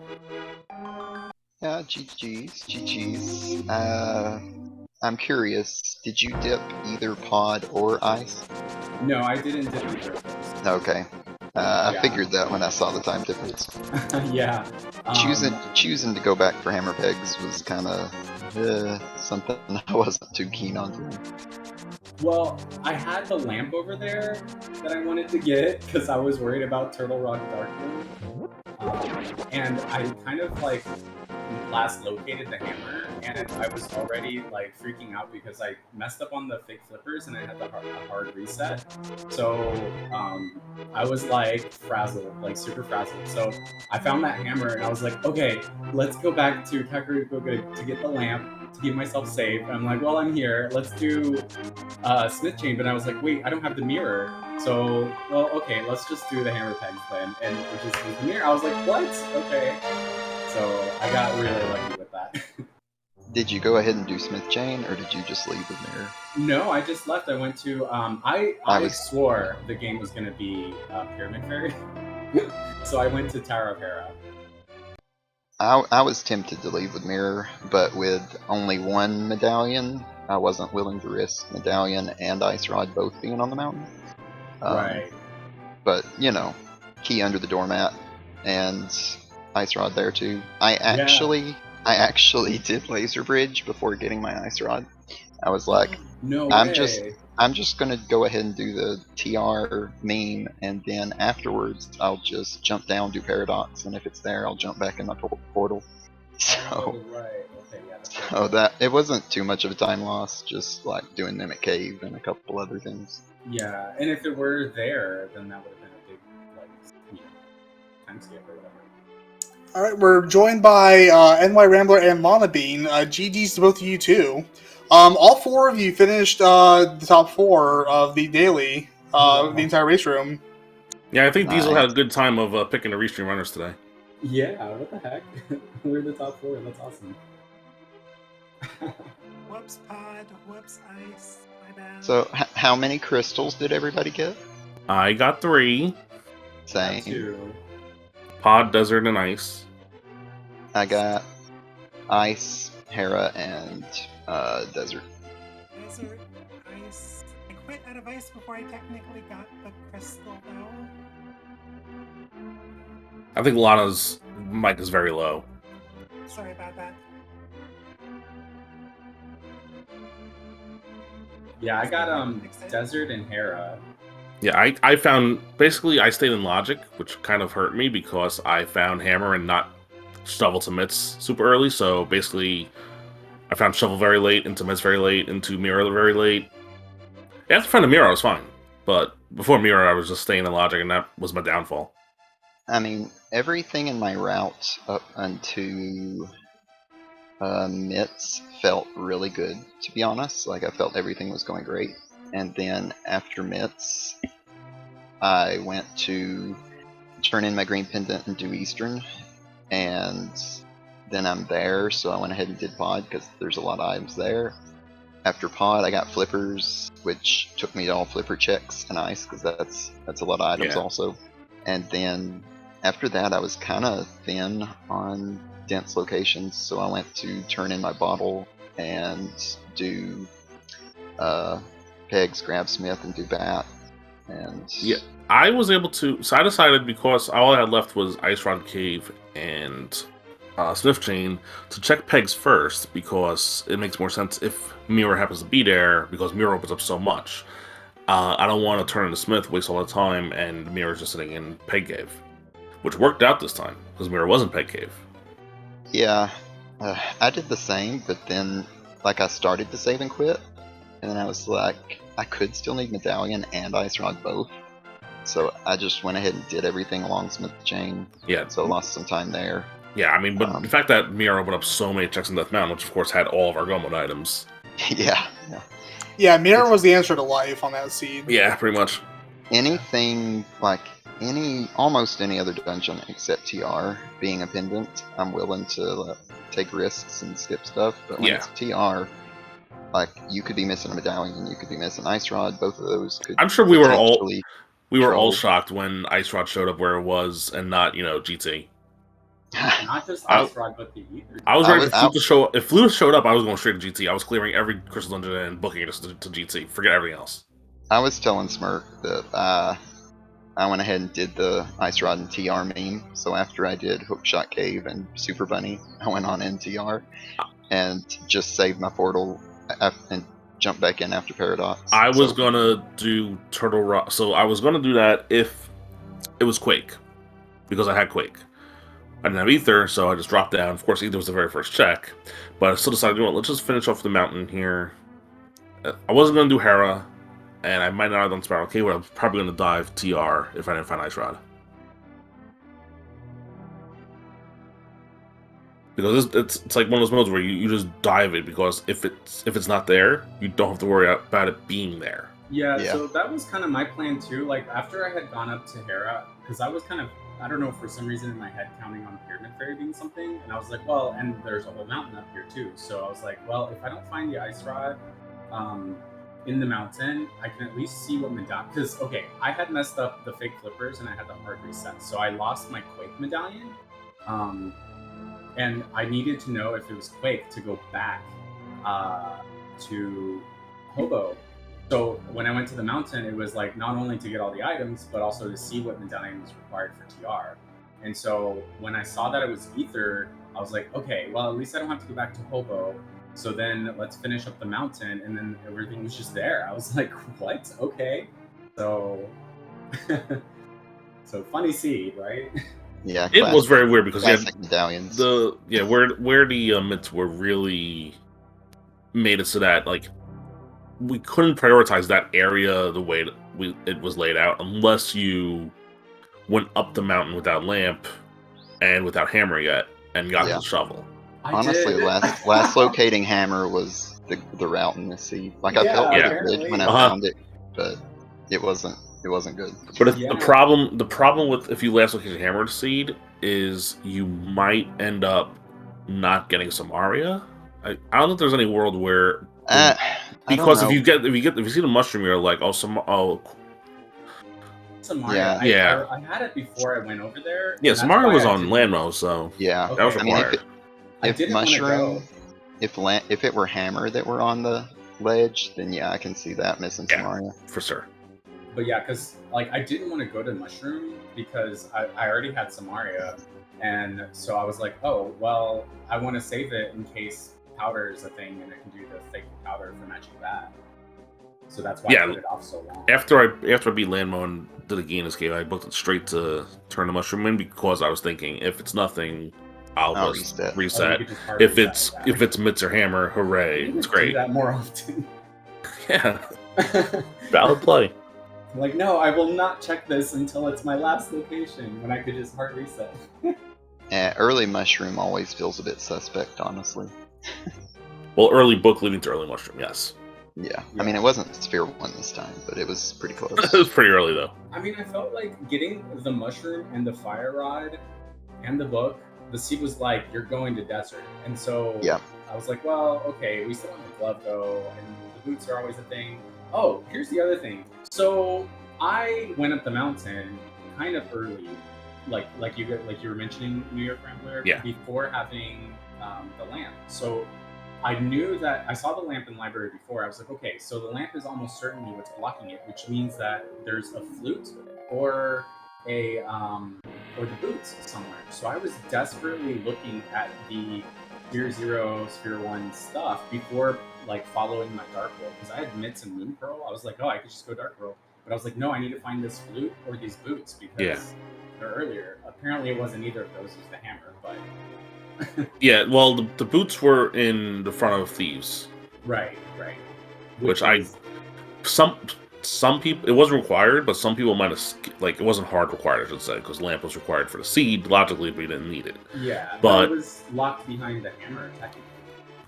Yeah, GGs. I'm curious, did you dip either pod or ice? No, I didn't dip either of those. Okay. I figured that when I saw the time difference. Yeah. Choosing to go back for hammer pegs was kind of something I wasn't too keen on doing. Well, I had the lamp over there that I wanted to get because I was worried about Turtle Rock Darkroom. And I kind of like last located the hammer, and I was already like freaking out because I messed up on the fake flippers and I had a hard reset. So I was like frazzled, like super frazzled. So I found that hammer and I was like, okay, let's go back to Kakariko to get the lamp to keep myself safe. And I'm like, well, I'm here. Let's do Smith chain. But I was like, wait, I don't have the mirror. So, well, okay, let's just do the hammer pegs then. And we just use the mirror. I was like, what? Okay. So I got really lucky with that. Did you go ahead and do Smith chain, or did you just leave the mirror? No, I just left. I went to I swore the game was gonna be Pyramid Fairy, so I went to Tower of Hera. I was tempted to leave with mirror, but with only one medallion, I wasn't willing to risk medallion and ice rod both being on the mountain. Right. But you know, key under the doormat and ice rod there too. I actually did laser bridge before getting my ice rod. I was like, no I'm way. just gonna go ahead and do the TR meme, and then afterwards I'll just jump down, do paradox, and if it's there, I'll jump back in my portal. So, right. Okay, yeah. so that it wasn't too much of a time loss, just like doing Mimic Cave and a couple other things. Yeah, and if it were there, then that would have been a big like time skip or whatever. All right, we're joined by NY Rambler and Mama Bean. GG's to both of you too. All four of you finished the top four of the daily, the entire race room. Yeah, I think Diesel had a good time of picking the restream runners today. Yeah, what the heck? We're the top four. That's awesome. Whoops, Pod. Whoops, Ice. My bad. So, how many crystals did everybody get? I got 3. Same. 2. Pod, Desert, and Ice. I got Ice, Hera, and Desert. Desert, Ice. I quit out of Ice before I technically got the crystal, though. I think Lana's mic is very low. Sorry about that. Yeah, I got Desert and Hera. Yeah, I found, basically I stayed in Logic, which kind of hurt me because I found Hammer and not Shovel to Mitts super early, so basically I found Shovel very late, into Mitts very late, into Mirror very late. After finding Mirror I was fine, but before Mirror I was just staying in Logic, and that was my downfall. I mean, everything in my route up unto Mitts felt really good, to be honest. Like, I felt everything was going great. And then after Mitts, I went to turn in my green pendant and do Eastern. And then I'm there, so I went ahead and did Pod, because there's a lot of items there. After Pod, I got Flippers, which took me to all Flipper checks and Ice, because that's a lot of items also. And then after that, I was kind of thin on dense locations, so I went to turn in my bottle and do Pegs, grab Smith, and do Bat. And yeah, I was able to. So I decided, because all I had left was Ice Rod Cave and Smith Chain, to check Pegs first, because it makes more sense if Mirror happens to be there, because Mirror opens up so much. I don't want to turn into Smith, waste all the time, and Mirror's just sitting in Peg Cave. Which worked out this time, because Mirror wasn't Peg Cave. Yeah, I did the same, but then, like, I started to save and quit, and then I was like, I could still need Medallion and Ice Rod both, so I just went ahead and did everything along Smith Chain. Yeah. So I lost some time there. Yeah, I mean, but the fact that Mirror opened up so many checks in Death Mountain, which of course had all of our Go Mode items. Yeah. Yeah, Mirror was the answer to life on that seed. Yeah, pretty much. Anything, like, almost any other dungeon except TR being a pendant, I'm willing to take risks and skip stuff, but when it's TR, like, you could be missing a medallion and you could be missing Ice Rod, both of those could. I'm sure we were all shocked when Ice Rod showed up where it was and not, GT. Not just Ice Rod, but the Ether. I was ready for Flute to show up. If Flute showed up, I was going straight to GT. I was clearing every Crystal Dungeon and booking it just to GT. Forget everything else. I was telling Smirk that I went ahead and did the Ice Rod and TR meme. So after I did Hookshot Cave and Super Bunny, I went on NTR and just saved my portal and jumped back in after Paradox. I was gonna do Turtle Rock, so I was gonna do that if it was Quake, because I had Quake. I didn't have Ether, so I just dropped down. Of course, Ether was the very first check, but I still decided, you know what, let's just finish off the mountain here. I wasn't gonna do Hera, and I might not have done Spiral Cave, but I was probably gonna dive TR if I didn't find Ice Rod. Because it's like one of those modes where you just dive it, because if it's not there, you don't have to worry about it being there. Yeah, so that was kind of my plan too. Like after I had gone up to Hera, because I was kind of, I don't know, for some reason in my head counting on Pyramid Fairy being something, and I was like, well, and there's a whole mountain up here too. So I was like, well, if I don't find the Ice Rod in the mountain, I can at least see what medallion. Because okay, I had messed up the fake flippers and I had the hard reset, so I lost my Quake medallion. And I needed to know if it was Quake to go back to Hobo. So when I went to the mountain, it was like not only to get all the items, but also to see what medallion was required for TR. And so when I saw that it was Ether, I was like, okay, well, at least I don't have to go back to Hobo. So then let's finish up the mountain. And then everything was just there. I was like, what? Okay. So, so funny seed, right? Yeah, it was very weird because medallions. Where the myths were really made it so that like we couldn't prioritize that area the way it was laid out unless you went up the mountain without lamp and without hammer yet and got the shovel. Honestly, last locating hammer was the route in the sea. Like I felt really good when I found it, but it wasn't good. But the problem with if you last located hammer seed is you might end up not getting Samaria. I don't think there's any world where because if you see the mushroom, you're like, Samaria. Yeah. I had it before I went over there. Yeah, Samaria was on Landmo, so yeah, that was required. If mushroom, if it were hammer that were on the ledge, then yeah, I can see that missing Samaria for sure. But yeah, because like I didn't want to go to mushroom because I already had Samaria, and so I was like, oh well, I want to save it in case powder is a thing, and I can do the fake powder for matching that. So that's why I put it off so long. After I beat Landmo and did a Gain Escape, I booked it straight to turn the mushroom in because I was thinking if it's nothing, I'll just reset. If it's Mitz or Hammer, hooray! It's great. Do that more often. Yeah, valid play. I'm like, no, I will not check this until it's my last location when I could just hard reset. Early mushroom always feels a bit suspect, honestly. Well, early book leading to early mushroom, yes. Yeah, I mean, it wasn't Sphere 1 this time, but it was pretty close. It was pretty early, though. I mean, I felt like getting the mushroom and the fire rod and the book, the seed was like, you're going to desert. And so I was like, well, okay, we still have the glove, though, and the boots are always a thing. Oh, here's the other thing. So I went up the mountain kind of early, like you were mentioning, New York Rambler, before having the lamp. So I knew that I saw the lamp in the library before. I was like, okay, so the lamp is almost certainly what's blocking it, which means that there's a flute or or the boots somewhere. So I was desperately looking at the Sphere 0, Sphere 1 stuff before like following my Dark World, because I had Mitts and Moon Pearl. I was like, oh, I could just go Dark World. But I was like, no, I need to find this flute or these boots because they're earlier. Apparently it wasn't either of those, it was the hammer, but... Yeah, well, the boots were in the front of Thieves. Right. Which some people, it wasn't required, but some people might have, like, it wasn't hard required, I should say, because lamp was required for the seed, logically, but you didn't need it. Yeah, but it was locked behind the hammer, technically.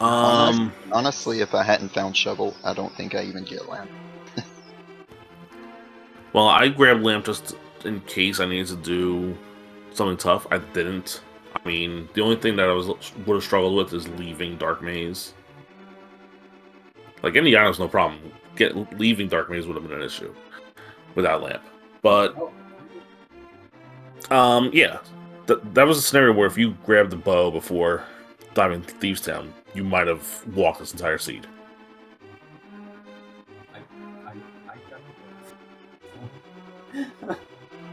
Honestly, if I hadn't found shovel, I don't think I even get lamp. Well, I grabbed lamp just in case I needed to do something tough. I didn't. I mean, the only thing that I would have struggled with is leaving Dark Maze. Like, Indiana's no problem. Leaving Dark Maze would have been an issue without lamp. But, yeah. That was a scenario where if you grabbed the bow before diving Thieves Town, you might have walked this entire seed.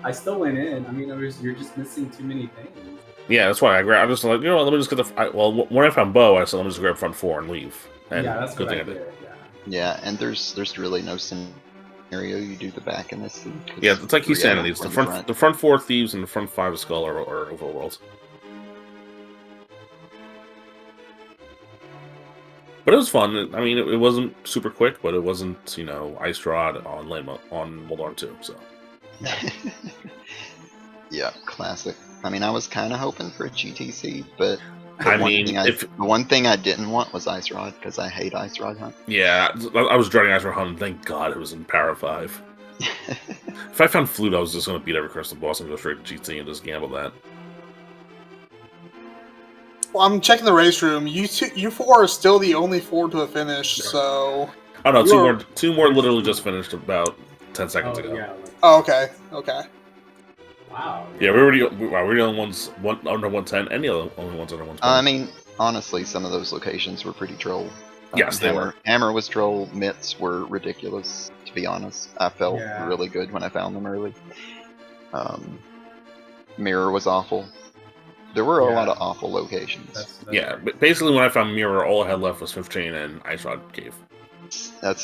I still went in. I mean, you're just missing too many things. Yeah, that's why I'm just like, let me just get when I found Bo, I said, let me just grab front 4 and leave. And Yeah, that's good what thing I did. Yeah. Yeah, and there's really no scenario you do the back in this thing. 'cause Yeah, it's like he's 3 saying, items it's were the in front 4 thieves and the front 5 skull are overworld. But it was fun. I mean, it wasn't super quick, but it wasn't, Ice Rod on Moldorm 2, so. Yeah, classic. I mean, I was kind of hoping for a GTC, but I the mean, the one thing I didn't want was Ice Rod, because I hate Ice Rod Hunt. Yeah, I was dreading Ice Rod Hunt, and thank God it was in Para 5. If I found Flute, I was just going to beat every crystal boss and go straight to GT and just gamble that. Well, I'm checking the race room. You 4 are still the only 4 to have finished, so... Oh no, two more literally just finished about 10 seconds ago. Yeah. Oh, okay. Wow. Yeah, we're the only ones under 110, and the only ones under 120. I mean, honestly, some of those locations were pretty troll. Yes, they were. Hammer was troll, mitts were ridiculous, to be honest. I felt really good when I found them early. Mirror was awful. There were a lot of awful locations. That's but basically when I found Mirror, all I had left was 5th Chain and Ice Rod Cave. I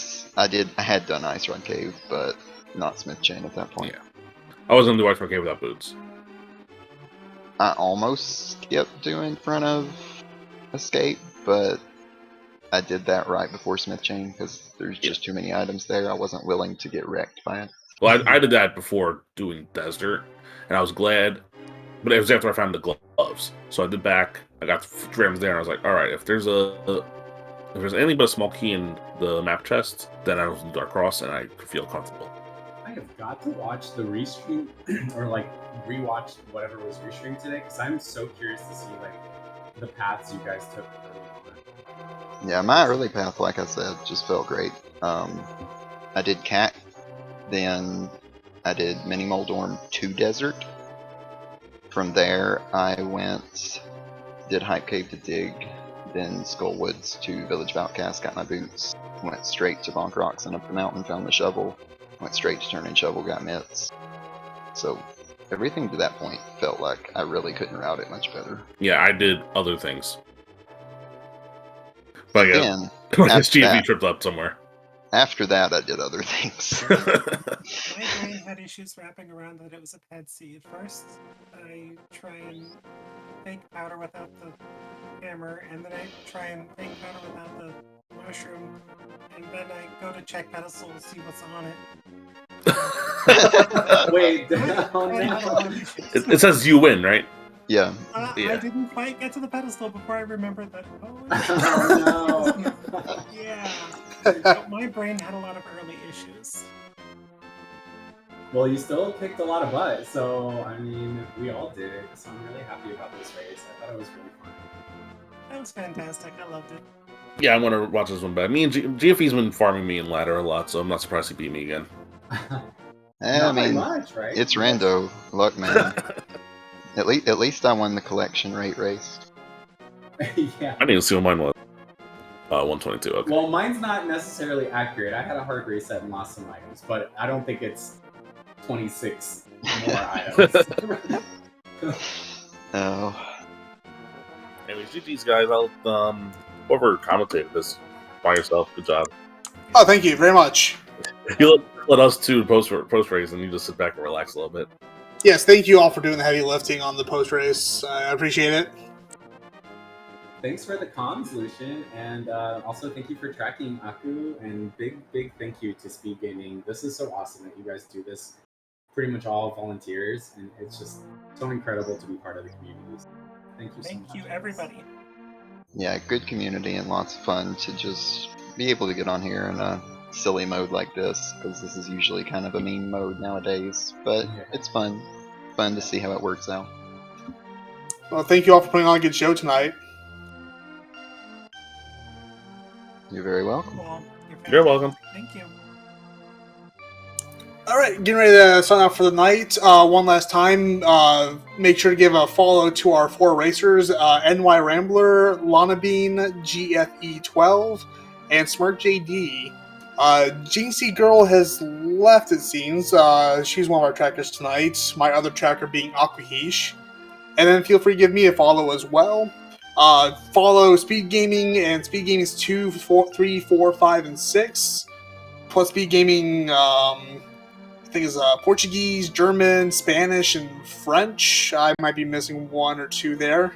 had done Ice Rod Cave, but not Smith Chain at that point. Yeah. I was gonna do Ice Rod Cave without boots. I almost skipped doing front of Escape, but I did that right before Smith Chain because there's just too many items there. I wasn't willing to get wrecked by it. Well, I did that before doing Desert, and I was glad, but it was after I found the gloves. So I did back, I got the drams there, and I was like, alright, if there's anything but a small key in the map chest, then I was in Dark Cross, and I feel comfortable. I have got to watch the restream, or rewatch whatever was restreamed today, because I'm so curious to see the paths you guys took early on. Yeah, my early path, like I said, just felt great. I did CAC, then I did Mini Moldorm to Desert. From there, I did Hype Cave to Dig, then Skullwoods to Village of Outcast, got my boots, went straight to Bonk Rocks and up the mountain, found the shovel, went straight to Turn and Shovel, got mitts. So everything to that point felt like I really couldn't route it much better. Yeah, I did other things. But then, this GFE tripped up somewhere. After that, I did other things. My brain had issues wrapping around that it was a pad seed. First, I try and fake powder without the hammer, and then I try and fake powder without the mushroom, and then I go to check Pedestal to see what's on it. Wait, it says you win, right? Yeah. I didn't quite get to the Pedestal before I remembered that. Oh no. Yeah. But my brain had a lot of early issues. Well, you still kicked a lot of butt, so I mean, we all did. So I'm really happy about this race. I thought it was really fun. That was fantastic. I loved it. Yeah, I want to watch this one back. Me and GFE's been farming me in ladder a lot, so I'm not surprised he beat me again. I mean, much, right? It's rando. Luck, man. At least I won the collection rate race. Yeah. I need to see what mine was. 122, okay. Well, mine's not necessarily accurate. I had a hard reset and lost some items, but I don't think it's 26 more items. Oh. Anyways, GG's guys, whoever commentated this by yourself, good job. Oh, thank you very much. You let us two post race, and you just sit back and relax a little bit. Yes, thank you all for doing the heavy lifting on the post race. I appreciate it. Thanks for the comms, Lucian, and also thank you for tracking Aku, and big thank you to Speed Gaming. This is so awesome that you guys do this. Pretty much all volunteers, and it's just so incredible to be part of the community. Thank you so much. Thank you, everybody. Yeah, good community and lots of fun to just be able to get on here in a silly mode like this, because this is usually kind of a meme mode nowadays, but it's fun to see how it works out. Well, thank you all for putting on a good show tonight. You're very welcome. Well, You're welcome. Thank you. All right, getting ready to sign off for the night. One last time, make sure to give a follow to our 4 racers, NY Rambler, Lana Bean, GFE12, and Smart JD. Jinxie Girl has left, it seems. She's one of our trackers tonight. My other tracker being Aquahish. And then feel free to give me a follow as well. Follow Speed Gaming and Speed Gaming's 2, 4, 3, 4, 5, and 6. Plus Speed Gaming, I think is Portuguese, German, Spanish, and French. I might be missing one or two there.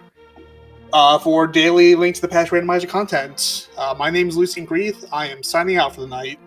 For daily links to the Patch Randomizer content. My name is Lucian Greeth. I am signing out for the night.